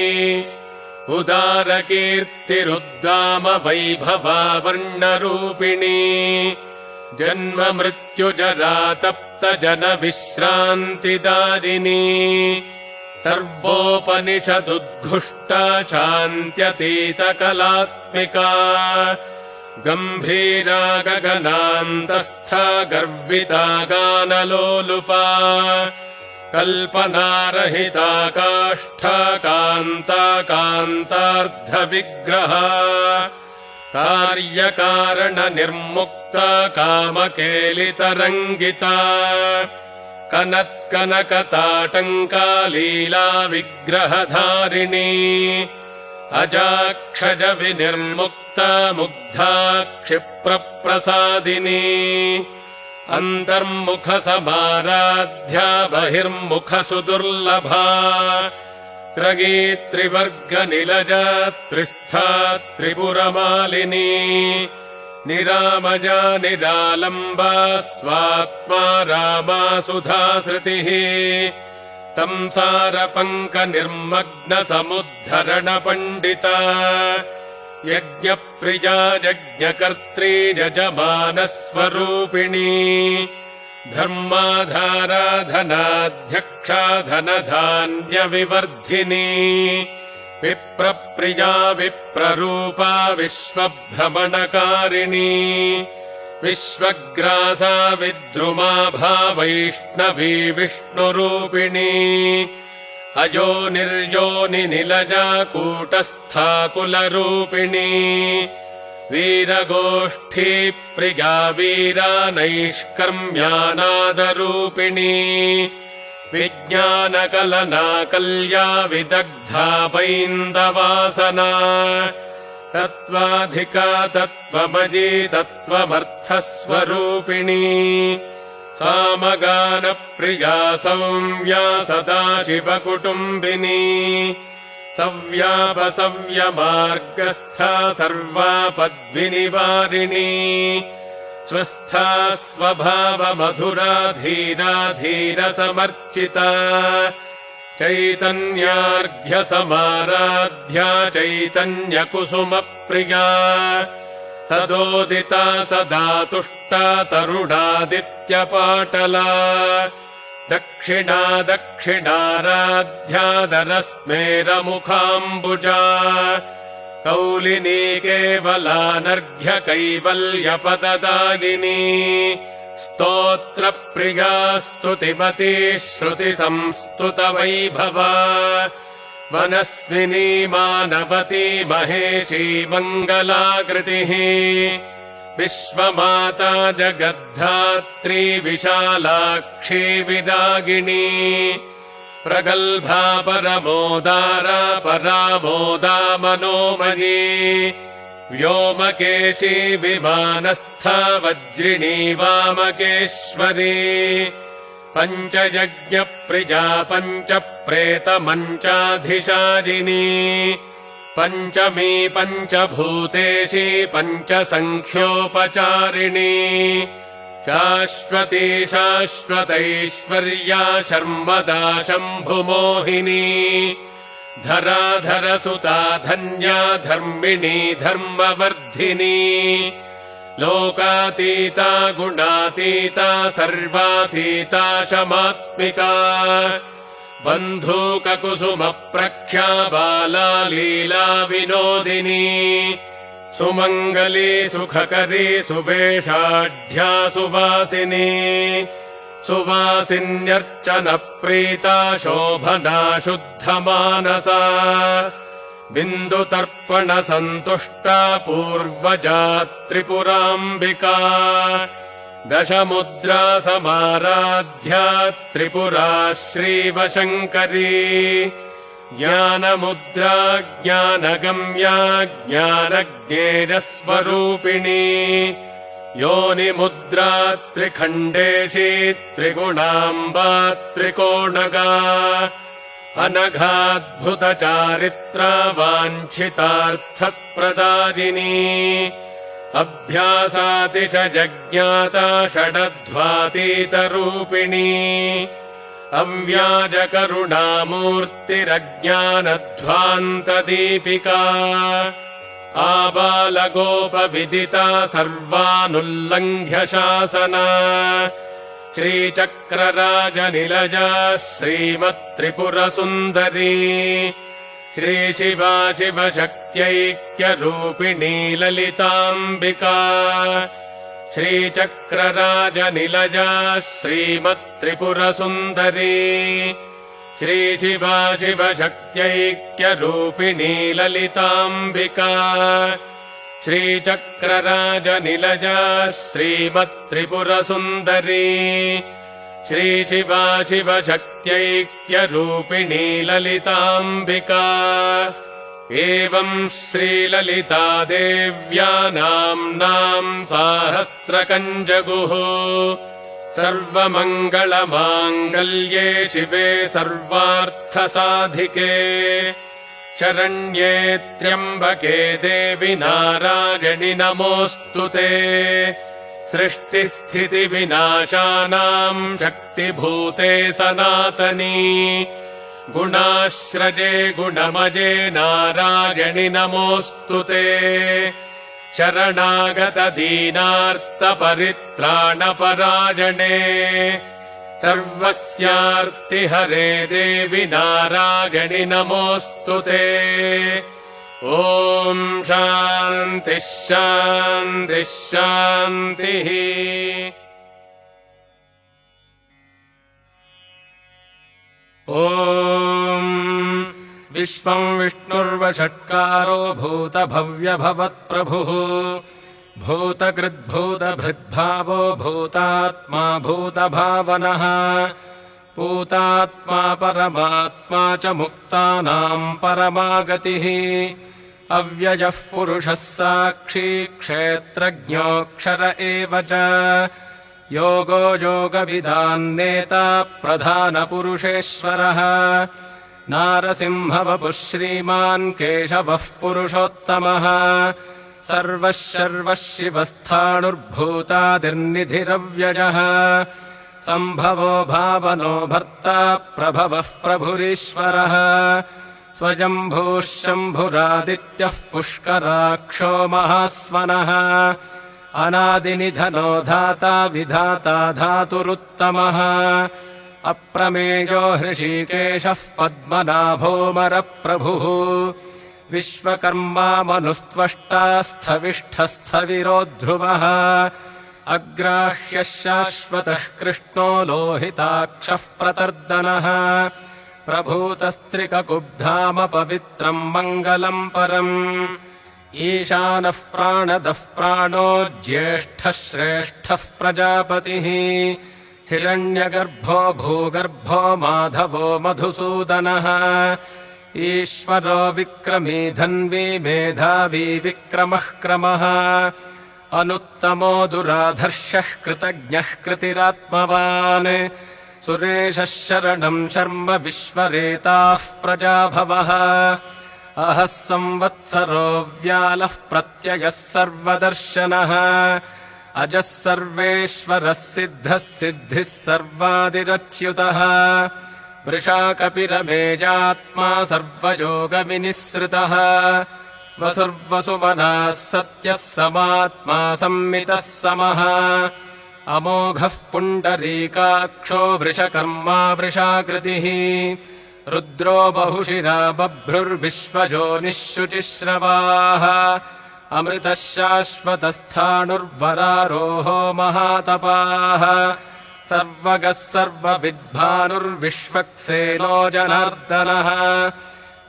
उदारकीर्तिरुद्दाम वैभवा वर्णरूपिणी जन्म मृत्युजरा तप्त जन विश्रान्तिदारिणी सर्वोपनिषदुद्घुष्टा शान्त्यतीतकलात्मिका गम्भीरा गगनान्तस्था गर्विता गानलोलुपा कल्पनारहिता काष्ठा कान्ता कान्तार्धविग्रहा कार्यकारणनिर्मुक्ता कामकेलितरङ्गिता कनत्कनकताटङ्का लीला विग्रहधारिणी अजाक्षज विनिर्मुक्ता मुग्धा क्षिप्रप्रसादिनी अन्तर्मुखसमाराध्या बहिर्मुखसुदुर्लभा त्रगी त्रिवर्गनिलजा त्रिस्था त्रिपुरमालिनी निरामजा निरालम्बा स्वात्मा रामा सुधासृतिः संसारपङ्कनिर्मग्नसमुद्धरणपण्डिता यज्ञप्रिया यज्ञकर्त्री यजमानस्वरूपिणी धर्माधारा धनाध्यक्षा धनधान्यविवर्धिनी विप्रप्रिया विप्ररूपा विश्वभ्रमणकारिणी विश्वग्रासा विद्रुमाभा वैष्णवी विष्णुरूपिणी अयो निर्योनिनिलजा कूटस्था कुलरूपिणी वीरगोष्ठी प्रिया वीरा नैष्कर्म्यानादरूपिणी विज्ञानकलना कल्या विदग्धा पैन्दवासना तत्त्वाधिका तत्त्वमयी तत्त्वमर्थस्वरूपिणी सामगानप्रिया सौम्या सदाशिवकुटुम्बिनी सव्यापसव्यमार्गस्था सर्वापद्विनिवारिणी स्वस्था स्वभावमधुरा धीरा धीरसमर्चिता चैतन्यार्घ्यसमाराध्या चैतन्यकुसुमप्रिया सदोदिता सदा तुष्टा तरुणादित्यपाटला दक्षिणा दक्षिणाराध्यादरस्मेरमुखाम्बुजा कौलिनी केवलानर्घ्य कैवल्यपददायिनी स्तोत्रप्रिया स्तुतिमती श्रुतिसंस्तुतवैभवा मनस्विनी मानवती महेशी मङ्गलाकृतिः विश्वमाता जगद्धात्री विशालाक्षी विरागिणी प्रगल्भा परमोदारा परामोदा मनोमयी व्योमकेशी विमानस्था वज्रिणी वामकेश्वरी पञ्चयज्ञप्रिया पञ्चप्रेतमञ्चाधिशारिणी पञ्चमी पञ्चभूतेशी पञ्चसङ्ख्योपचारिणी शाश्वती शाश्वतैश्वर्या शर्मदा शम्भुमोहिनी धराधरसुता धन्या धर्मिणी धर्मवर्धिनी लोकातीता गुणातीता सर्वातीता शमात्मिका बन्धूककुसुमप्रख्या बाला लीला विनोदिनी सुमङ्गली सुखकरी सुवेषाढ्या सुवासिनी सुवासिन्यर्चनप्रीता शोभना शुद्धमानसा बिन्दुतर्पणसन्तुष्टा पूर्वजा त्रिपुराम्बिका दशमुद्रा समाराध्या त्रिपुरा श्रीवशङ्करी ज्ञानमुद्रा ज्ञानगम्या ज्ञानज्ञेयस्वरूपिणी योनिमुद्रा त्रिखण्डेशी त्रिगुणाम्बा त्रिकोणगा अनघाद्भुतचारित्रा वाञ्छितार्थप्रदायिनी अभ्यासातिशजज्ञाता षडध्वातीतरूपिणी अव्याजकरुणामूर्तिरज्ञानध्वान्तदीपिका आबालगोपविदिता सर्वानुल्लङ्घ्य शासना श्रीचक्रराजनिलजा श्रीमत्त्रिपुरसुन्दरी श्रीशिवा शिवशक्त्यैक्यरूपिणी ललिताम्बिका श्रीचक्रराजनिलजा श्रीमत्त्रिपुरसुन्दरी श्रीशिवा शिवशक्त्यैक्यरूपिणी ललिताम्बिका श्रीचक्रराजनिलजा श्रीमत्त्रिपुरसुन्दरी श्रीशिवा शिवशक्त्यैक्यरूपिणी ललिताम्बिका एवं श्रीललितादेव्या नाम्नाम् साहस्रकञ्जगुः सर्वमङ्गलमाङ्गल्ये शिवे सर्वार्थसाधिके शरण्ये त्र्यम्बके देवि नारायणि नमोऽस्तु ते सृष्टिस्थितिविनाशानाम् शक्तिभूते सनातनी गुणाश्रजे गुणमजे नारायणि नमोऽस्तु ते शरणागतदीनार्तपरित्राणपरायणे सर्वस्यार्तिहरे देवि नारायणि नमोऽस्तु ते ॐ शान्तिः शान्तिः शान्तिः ॐ विश्वं विष्णुर्वषट्कारो भूतभव्यभवत्प्रभुः भूतकृद्भूतभृद्भावो भूतात्मा भूतभावनः पूतात्मा परमात्मा च मुक्तानाम् परमागतिः अव्ययः पुरुषः साक्षी क्षेत्रज्ञोऽक्षर एव च योगो योगविदान्नेता प्रधानपुरुषेश्वरः नारसिंहवपुः श्रीमान् केशवः पुरुषोत्तमः सर्वः शर्वः शिवस्थाणुर्भूतादिर्निधिरव्ययः सम्भवो भावनो भर्ता प्रभवः प्रभुरीश्वरः स्वयम्भूः शम्भुरादित्यः पुष्कराक्षो महास्वनः अनादिनिधनो धाता विधाता धातुरुत्तमः अप्रमेयो हृषीकेशः पद्मनाभोमरप्रभुः विश्वकर्मा मनुस्त्वष्टा स्थविष्ठस्थविरो ध्रुवः अग्राह्यः शाश्वतः कृष्णो लोहिताक्षः प्रतर्दनः प्रभूतस्त्रिककुब्धाम पवित्रम् मङ्गलम् परम् ईशानः प्राणदः प्राणो ज्येष्ठः श्रेष्ठः प्रजापतिः हिरण्यगर्भो भूगर्भो माधवो मधुसूदनः ईश्वरो विक्रमी धन्वी मेधावी विक्रमः क्रमः अनुत्तमो दुराधर्षः कृतज्ञः कृतिरात्मवान् सुरेशः शरणम् शर्म विश्वरेताः प्रजाभवः अहः संवत्सरो व्यालः प्रत्ययः सर्वदर्शनः अजः सर्वेश्वरः सिद्धः सिद्धिः सर्वादिरच्युतः वृषाकपिरमेजात्मा सर्वयोगविनिःसृतः वसुर्वसुमनः सत्यः समात्मा संमितः समः अमोघः पुण्डरीकाक्षो वृषकर्मा वृषाकृतिः रुद्रो बहुशिरा बभ्रुर्विश्वजोनिः शुचिश्रवाः अमृतः शाश्वतस्थाणुर्वरारोहो महातपाः सर्वगः सर्वविद्भानुर्विश्वक्सेनो जनार्दनः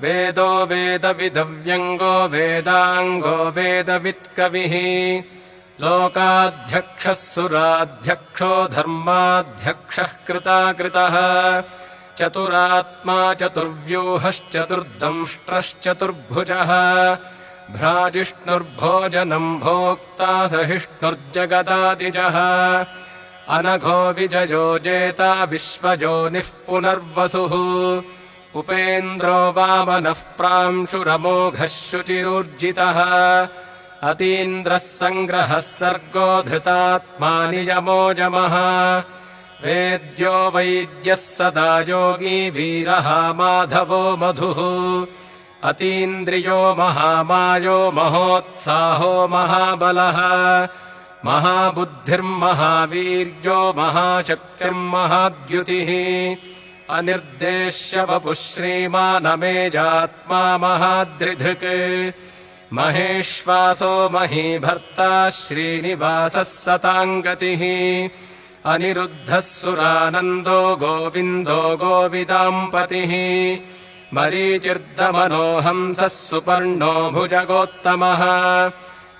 वेदो वेदविदव्यङ्गो वेदाङ्गो वेदवित्कविः लोकाध्यक्षः सुराध्यक्षो धर्माध्यक्षः कृताकृतः चतुरात्मा चतुर्व्यूहश्चतुर्दंष्ट्रश्चतुर्भुजः भ्राजिष्णुर्भोजनम् भोक्ता सहिष्णुर्जगदादिजः अनघो विजयो जेता विश्वजोनिः पुनर्वसुः उपेन्द्रो वामनः प्रांशुरमोघः शुचिरूर्जितः अतीन्द्रः सङ्ग्रहः सर्गो धृतात्मा नियमोजमः वेद्यो वैद्यः सदा योगी वीरः माधवो मधुः अतीन्द्रियो महामायो महोत्साहो महाबलः महाबुद्धिर्महावीर्यो महाशक्तिर्महाद्युतिः अनिर्देश्य वपुः श्रीमानमेजात्मा महाद्रिधृक् महेश्वासो महीभर्ता श्रीनिवासः सताङ्गतिः अनिरुद्धः सुरानन्दो गोविन्दो गोविदाम्पतिः मरीचिर्दमनोहंसः सुपर्णो भुजगोत्तमः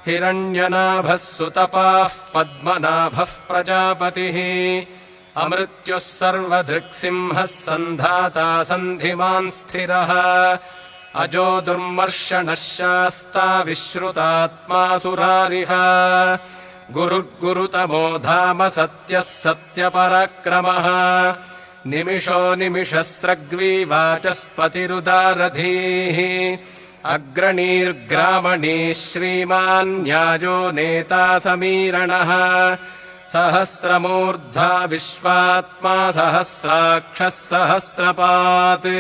हिरण्यनाभः सुतपाः पद्मनाभः प्रजापतिः अमृत्युः सर्वदृक्सिंहः सन्धाता सन्धिमान् स्थिरः अजो दुर्मर्षणः शास्ता विश्रुतात्मा सुरारिः गुरुर्गुरुतमो धाम सत्यः सत्यपराक्रमः निमिषो निमिषस्रग्वी वाचस्पतिरुदारधीः अग्रणीर्ग्रामणीः श्रीमान् न्यायो नेता समीरणः सहस्रमूर्धा विश्वात्मा सहस्राक्षः सहस्रपात्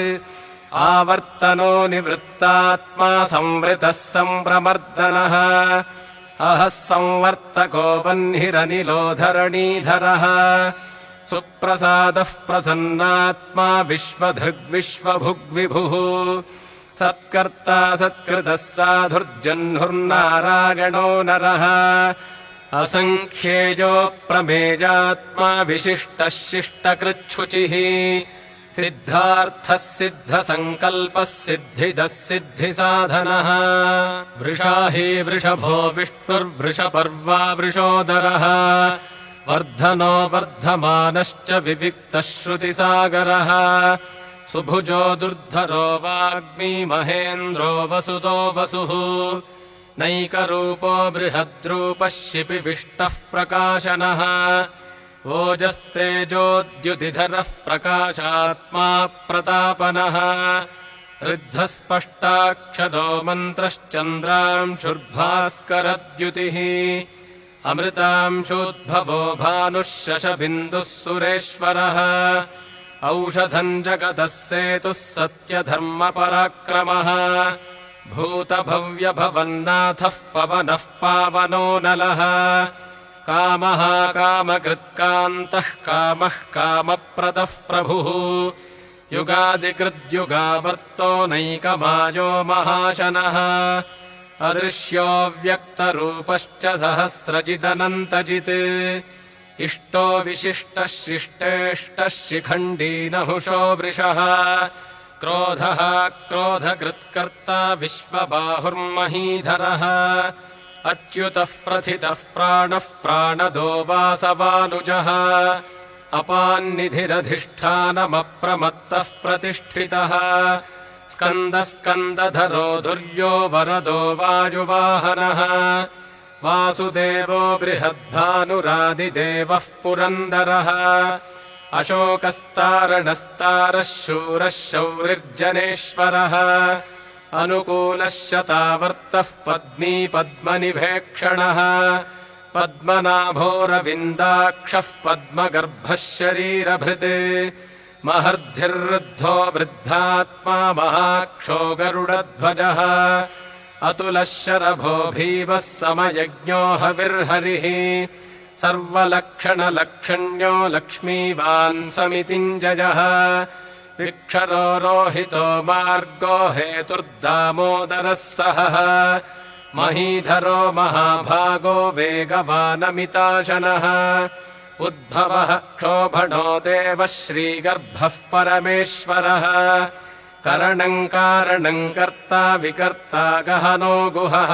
आवर्तनो निवृत्तात्मा संवृतः सम्प्रमर्दनः अहः संवर्तको वह्निरनिलो धरणीधरः सुप्रसादः प्रसन्नात्मा विश्वधृग्विश्वभुग्विभुः सत्कर्ता सत्कृतः साधुर्जह्नुर्नारायणो नरः असङ्ख्येयो प्रमेयात्मा विशिष्टः शिष्टकृच्छुचिः सिद्धार्थः सिद्धसङ्कल्पः सिद्धिदः सिद्धिसाधनः वृषा हि वृषभो विष्णुर्वृषपर्वा वृषोदरः वर्धनो वर्धमानश्च विविक्तः श्रुतिसागरः सुभुजो दुर्धरो वाग्मी महेन्द्रो वसुतो वसुः नैकरूपो बृहद्रूपः शिपिविष्टः प्रकाशनः ओजस्तेजोद्युतिधरः प्रकाशात्मा प्रतापनः ऋद्धस्पष्टाक्षरो मन्त्रश्चन्द्रांशुर्भास्करद्युतिः अमृतांशोद्भवो भानुः शशबिन्दुः सुरेश्वरः औषधम् जगतः सेतुः सत्यधर्मपराक्रमः भूतभव्यभवन्नाथः पवनः पावनो नलः कामः कामकृत्कान्तः कामः कामप्रदः प्रभुः युगादिकृद्युगावर्तो नैकमायो महाशनः अदृश्यो व्यक्तरूपश्च सहस्रजिदनन्तजित् इष्टो विशिष्टः शिष्टेष्टः शिखण्डी नहुषो वृषः क्रोधः क्रोधकृत्कर्ता विश्वबाहुर्महीधरः अच्युतः प्रथितः प्राणः प्राणदो वासवानुजः अपान्निधिरधिष्ठानमप्रमत्तः प्रतिष्ठितः स्कन्दस्कन्दधरो दुर्यो वरदो वायुवाहनः वासुदेवो बृहद्भानुरादिदेवः पुरन्दरः अशोकस्तारणस्तारः शूरः शौरिर्जनेश्वरः अनुकूलः शतावर्तः पद्मी पद्मनिभेक्षणः पद्मनाभोरविन्दाक्षः पद्मगर्भः शरीरभृत् महर्धिर्वृद्धो वृद्धात्मा महाक्षो गरुडध्वजः अतुलः शरभो भीमः समयज्ञो हविर्हरिः सर्वलक्षणलक्षण्यो लक्ष्मीवान् समितिञ्जयः विक्षरो रोहितो मार्गो हेतुर्दामोदरः सहः महीधरो महाभागो वेगवानमिताशनः उद्भवः क्षोभणो देवः श्रीगर्भः परमेश्वरः करणम् कारणम् कर्ता विकर्ता गहनो गुहः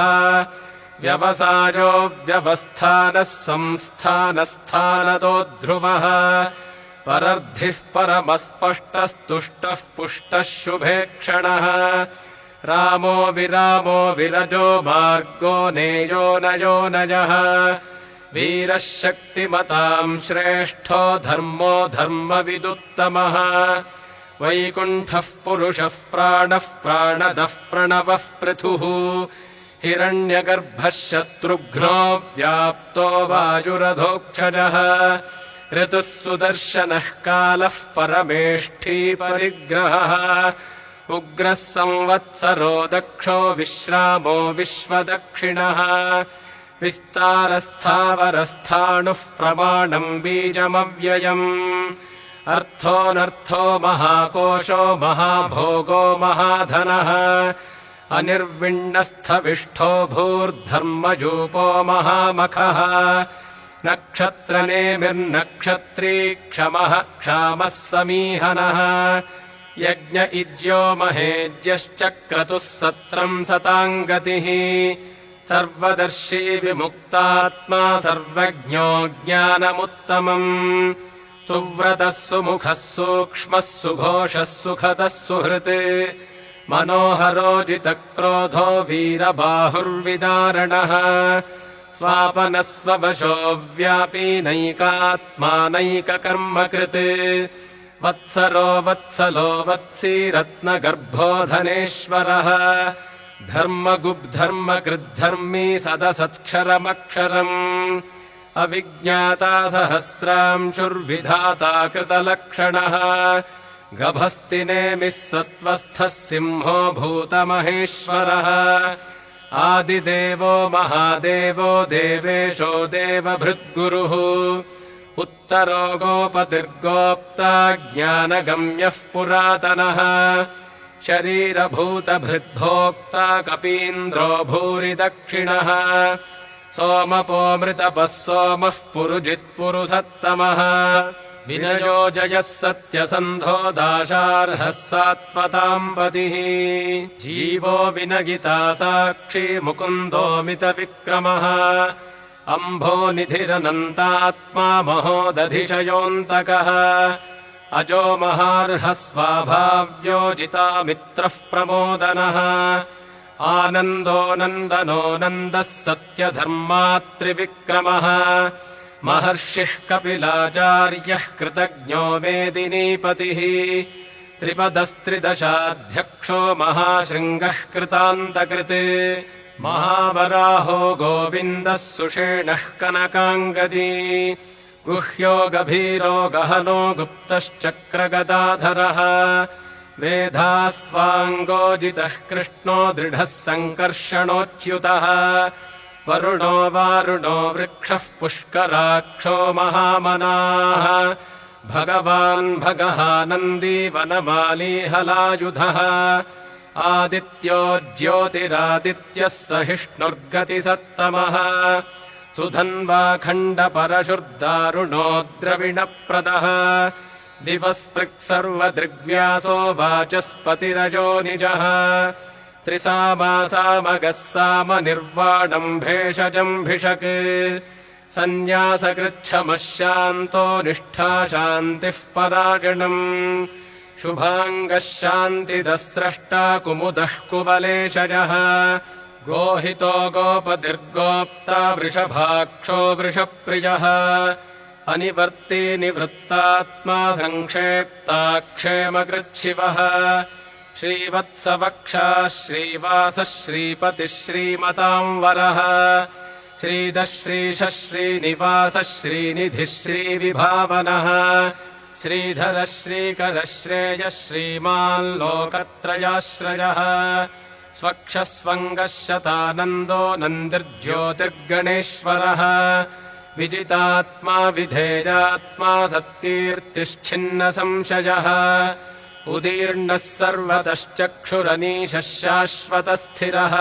व्यवसायो व्यवस्थानः संस्थानस्थानदो ध्रुवः परर्धिः परमस्पष्टस्तुष्टः पुष्टः शुभेक्षणः रामो विरामो विरजो मार्गो नेयो नयो नयः वीरः शक्तिमताम् श्रेष्ठो धर्मो धर्मविदुत्तमः वैकुण्ठः पुरुषः प्राणः प्राणदः प्रणवः पृथुः हिरण्यगर्भः शत्रुघ्नो व्याप्तो वायुरधोक्षजः ऋतुः सुदर्शनः कालः परमेष्ठी परिग्रहः उग्रः संवत्सरो दक्षो विश्रामो विश्वदक्षिणः विस्तारस्थावरस्थाणुः प्रमाणम् बीजमव्ययम् अर्थोऽनर्थो महाकोशो महाभोगो महाधनः अनिर्विण्णस्थविष्ठो भूर्धर्मयूपो महामखः नक्षत्रनेमिर्नक्षत्री क्षमः क्षामः समीहनः यज्ञ इज्यो महेज्यश्च क्रतुः सत्रम् सताम् गतिः सर्वदर्शी विमुक्तात्मा सर्वज्ञो ज्ञानमुत्तमम् सुव्रतः सुमुखः सूक्ष्मः सुघोषः सुखदः सुहृत् मनोहरो जितक्रोधो वीरबाहुर्विदारणः स्वापनस्ववशो व्यापी नैकात्मानैककर्मकृत् वत्सरो वत्सलो वत्सी रत्नगर्भो धनेश्वरः धर्मगुब्धर्मकृद्धर्मी सदसत्क्षरमक्षरम् अविज्ञाता सहस्रांशुर्विधाता कृतलक्षणः गभस्तिनेमिः सत्त्वस्थः सिंहो भूतमहेश्वरः आदिदेवो महादेवो देवेशो देवभृद्गुरुः उत्तरो गोपतिर्गोप्ता ज्ञानगम्यः पुरातनः शरीरभूतभृद्भोक्ता कपीन्द्रो भूरि दक्षिणः सोमपोमृतपः सोमः पुरुजित्पुरुषत्तमः विनयो जयः सत्यसन्धो दाशार्हः सात्वताम् पतिः जीवो विनगिता साक्षी मुकुन्दोमितविक्रमः अम्भोनिधिरनन्तात्मा महोदधिशयोऽन्तकः अजो महार्हः स्वाभाव्यो जितामित्रः प्रमोदनः आनन्दो नन्दनो नन्दः सत्यधर्मात्रिविक्रमः महर्षिः कपिलाचार्यः कृतज्ञो मेदिनीपतिः त्रिपदस्त्रिदशाध्यक्षो महाशृङ्गः कृतान्तकृत् महावराहो गोविन्दः सुषेणः कनकाङ्गदी गुह्यो गभीरो गहनो गुप्तश्चक्रगदाधरः वेधास्वाङ्गोजितः कृष्णो दृढः सङ्कर्षणोच्युतः वरुणो वारुणो वृक्षः पुष्कराक्षो महामनाः भगवान् भगः नन्दी वनमाली हलायुधः आदित्यो ज्योतिरादित्यः सहिष्णुर्गतिसत्तमः सुधन्वाखण्डपरशुर्दारुणो द्रविणप्रदः दिवस्पृक्सर्वदृग्व्यासो वाचस्पतिरजो निजः त्रिसामासामगः सामनिर्वाणम् भेषजम् भिषक् सन्न्यासकृच्छमः शान्तो निष्ठा शान्तिः परागणम् शुभाङ्गः शान्तिदः स्रष्टा कुमुदः कुवलेशजः गोहितो गोपतिर्गोप्ता वृषभाक्षो वृषप्रियः अनिवर्ती निवृत्तात्मा सङ्क्षेप्ता क्षेमकृच्छिवः श्रीवत्सवक्षः श्रीवासः श्रीपतिः श्रीमताम् वरः श्रीदः श्रीशः श्रीनिवासः श्रीनिधिः श्रीविभावनः श्रीधरः श्रीकरः श्रेयः श्रीमान् लोकत्रयाश्रयः स्वक्षस्वङ्गः शतानन्दो नन्दिर्ज्योतिर्गणेश्वरः विजितात्मा विधेयात्मा सत्कीर्तिश्छिन्नसंशयः उदीर्णः सर्वतश्चक्षुरनीशः शाश्वतस्थिरः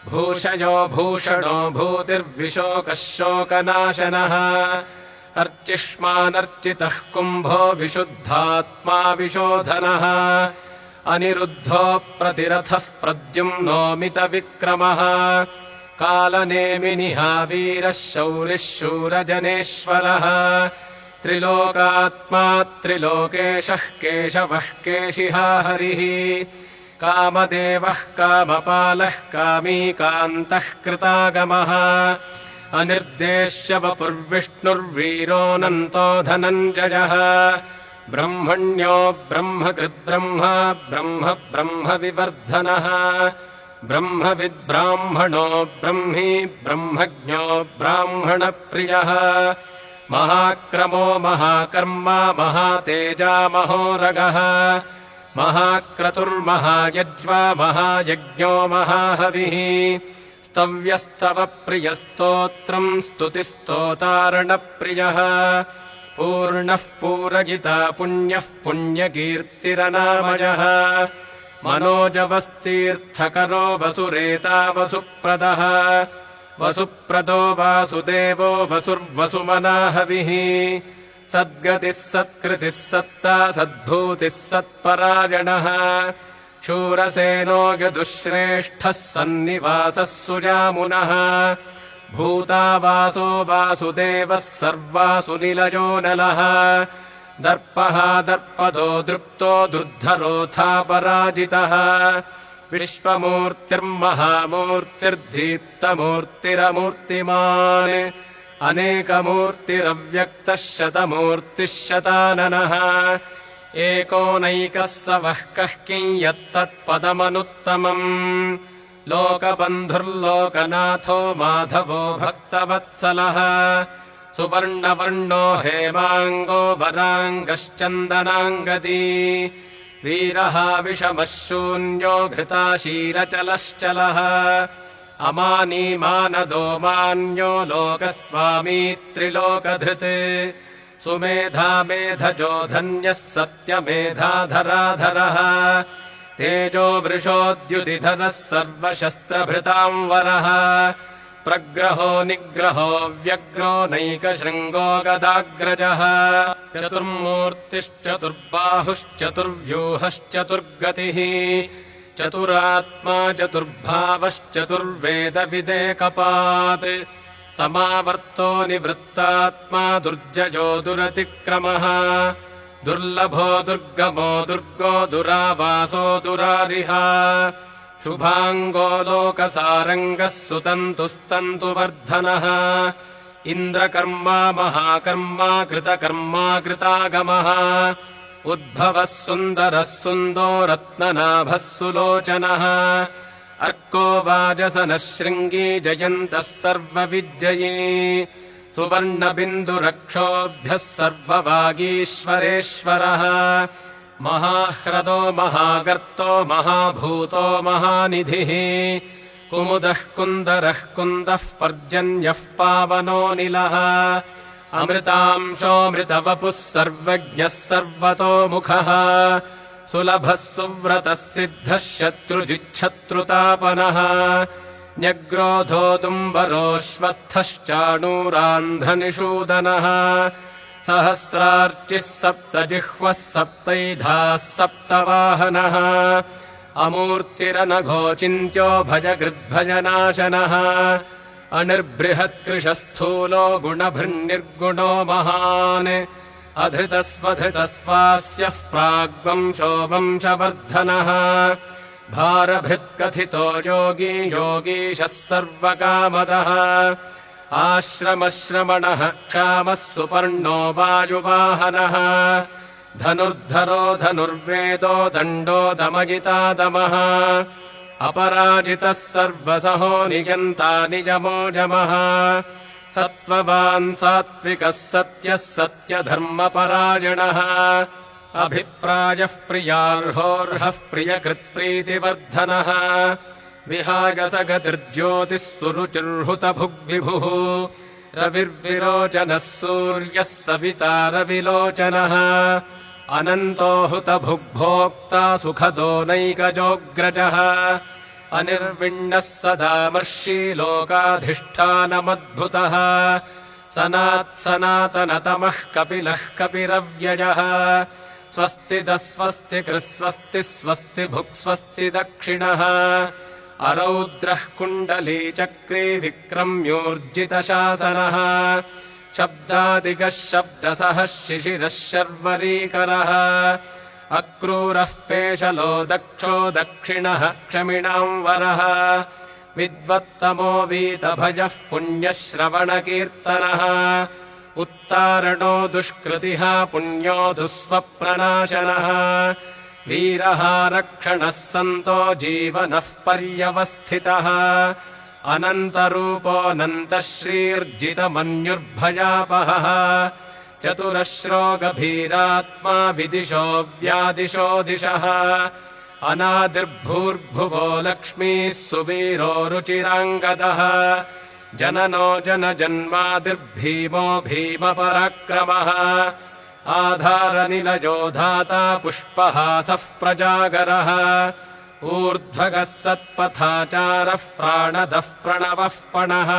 भूषयो भूषणो भूतिर्विशोकः शोकनाशनः अर्चिष्मानर्चितः कुम्भो विशुद्धात्मा विशोधनः अनिरुद्धो प्रतिरथः प्रद्युम्नोमितविक्रमः कालनेमिनिः वीरः शौरिः शूरजनेश्वरः त्रिलोकात्मा त्रिलोकेशः केशवः केशिहा हरिः कामदेवः कामपालः कामीकान्तः कृतागमः अनिर्देश्य वपुर्विष्णुर्वीरोऽनन्तो धनञ्जयः ब्रह्मण्यो ब्रह्मकृद्ब्रह्मा ब्रह्म ब्रह्मविवर्धनः ब्रह्मविद्ब्राह्मणो ब्रह्मी ब्रह्मज्ञो ब्राह्मणप्रियः महाक्रमो महाकर्मा महातेजा महोरगः महाक्रतुर्महायज्वा महायज्ञो महाहविः स्तव्यस्तव प्रियस्तोत्रम् स्तुतिस्तोतारणप्रियः पूर्णः पूरजिता पुण्यः पुण्यकीर्तिरनामयः मनोजवस्तीर्थकरो वसुरेता वसुप्रदः वसुप्रदो वासुदेवो वसुर्वसुमनाहविः सद्गतिः सत्कृतिः सत्ता सद्भूतिः सत्परायणः शूरसेनो यदुश्रेष्ठः सन्निवासः सुजामुनः भूतावासो वासुदेवः सर्वासुनिलयो नलः दर्पः दर्पदो दृप्तो दुर्धरोऽथा पराजितः विश्वमूर्तिर्महामूर्तिर्दीप्तमूर्तिरमूर्तिमान् अनेकमूर्तिरव्यक्तः शतमूर्तिः शताननः एकोनैकः स वः कः किम् यत्तत्पदमनुत्तमम् लोकबन्धुर्लोकनाथो माधवो भक्तवत्सलः सुवर्णवर्णो हेमाङ्गो वराङ्गश्चन्दनाङ्गदी वीरः विषमः शून्यो घृताशीरचलश्चलः अमानी मानदो मान्यो लोकस्वामी त्रिलोकधृत् सुमेधा मेधजो धन्यः सत्यमेधाधराधरः तेजो वृषोद्युतिधरः सर्वशस्त्रभृतांवरः प्रग्रहो निग्रहो व्यग्रो नैकशृङ्गो गदाग्रजः चतुर्मूर्तिश्चतुर्बाहुश्चतुर्व्यूहश्चतुर्गतिः चतुरात्मा चतुर्भावश्चतुर्वेदविदेकपात् समावर्तो निवृत्तात्मा दुर्जयो दुरतिक्रमः दुर्लभो दुर्गमो दुर्गो दुरावासो दुरारिः शुभाङ्गो लोकसारङ्गः सुतन्तुस्तन्तुवर्धनः इन्द्रकर्मा महाकर्मा कृतकर्मा कृतागमः उद्भवः सुन्दरः सुन्दो रत्ननाभः सुलोचनः अर्को वाजसनः शृङ्गी जयन्तः सर्वविजयी सुवर्णबिन्दुरक्षोभ्यः सर्ववागीश्वरेश्वरः महाह्रदो महागर्तो महाभूतो महानिधिः कुमुदः कुन्दरः कुन्दः पर्जन्यः पावनोऽनिलः अमृतांशोऽमृतवपुः सर्वज्ञः सर्वतोमुखः सुलभः सुव्रतः सिद्धः शत्रुजिच्छत्रुतापनः न्यग्रोधोदुम्बरोऽश्वत्थश्चाणूरान्ध्रनिषूदनः सहस्रार्चिः सप्तजिह्वः सप्तैधाः सप्तवाहनः अमूर्तिरनघोचिन्त्यो भजकृद्भजनाशनः अनिर्बृहत्कृशस्थूलो गुणभृन्निर्गुणो महान् अधृतस्वधृतस्वास्यः प्राग्वंशो वंशवर्धनः भारभृत्कथितो योगी योगीशः सर्वकामदः आश्रमश्रमणः क्षामः सुपर्णो वायुवाहनः धनुर्धरो धनुर्वेदो दण्डो दमजितादमः अपराजितः सर्वसहो नियन्ता निजमोजमः सत्त्ववान् सात्विकः सत्यः सत्यधर्मपरायणः अभिप्रायः प्रियार्होर्हः प्रियकृत्प्रीतिवर्धनः विहाय सगतिर्ज्योतिः सुरुचिर्हुतभुग्विभुः रविर्विरोचनः सूर्यः सविता रविलोचनः अनन्तो हुतभुग्भोक्ता सुखदो नैकजोऽग्रजः अनिर्विण्णः सदा मर्षि लोकाधिष्ठानमद्भुतः सनात्सनातनतमः कपिलः कपिरव्ययः स्वस्तिदः स्वस्तिकृस्वस्तिः स्वस्ति भुक्स्वस्ति दक्षिणः अरौद्रः कुण्डली चक्रे विक्रम्योर्जितशासनः शब्दादिगः शब्दसः शिशिरः शर्वरीकरः अक्रूरः पेशलो दक्षो दक्षिणः क्षमिणाम् वरः विद्वत्तमो वीतभजः पुण्यश्रवणकीर्तनः उत्तारणो दुष्कृतिः पुण्यो दुःस्वप्रनाशनः वीरः रक्षणः सन्तो जीवनः पर्यवस्थितः अनन्तरूपोऽनन्तः श्रीर्जितमन्युर्भयापहः चतुरश्रो गभीरात्मा विदिशो व्यादिशो दिशः अनादिर्भूर्भुवो लक्ष्मीः सुवीरो रुचिराङ्गदः जननो जनजन्मादिर्भीमो भीमपराक्रमः आधारनिलयो धाता पुष्पहासः प्रजागरः ऊर्ध्वगः सत्पथाचारः प्राणदः प्रणवः पणः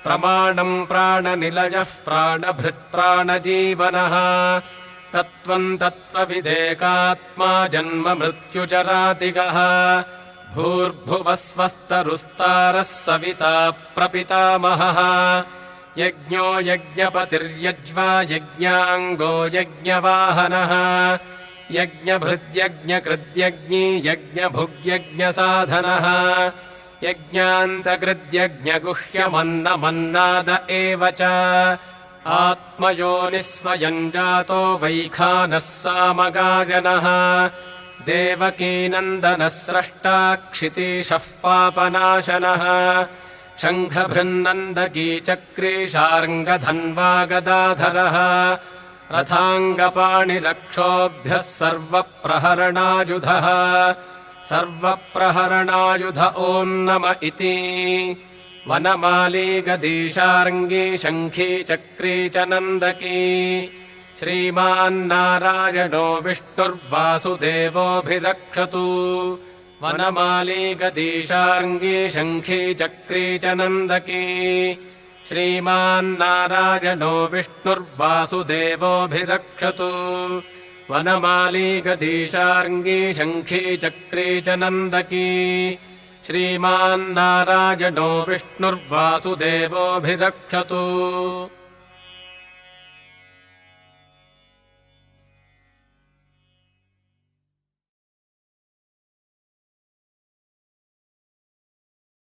प्रमाणम् प्राणनिलयः प्राणभृत्प्राणजीवनः तत्त्वम् तत्त्वविदेकात्मा जन्म मृत्युचरातिगः भूर्भुवः स्वस्तरुस्तारः सविता प्रपितामहः यज्ञो यज्ञपतिर्यज्वा यज्ञाङ्गो यज्ञवाहनः यज्ञभृद्यज्ञकृद्यज्ञी यज्ञभुग्यज्ञसाधनः यज्ञान्तकृद्यज्ञगुह्यमन्नमन्नाद एव च आत्मयोनिः स्वयम् जातो वैखानः सामगायनः देवकीनन्दनः स्रष्टा क्षितीशः पापनाशनः शङ्खभृन्नन्दकी चक्रीशार्ङ्गधन्वा गदाधरः रथाङ्गपाणिरक्षोभ्यः सर्वप्रहरणायुधः सर्वप्रहरणायुध ॐ नम इति वनमाली गदीशार्ङ्गी शङ्खी चक्री च नन्दकी श्रीमान्नारायणो विष्णुर्वासुदेवोऽभिरक्षतु वनमाली गदीशार्ङ्गी शङ्खी चक्री च नन्दकी श्रीमान्नारायणो विष्णुर्वासुदेवोऽभिरक्षतु वनमाली गदीशार्ङ्गी शङ्खी चक्री च नन्दकी श्रीमान्नारायणो विष्णुर्वासुदेवोऽभिरक्षतु।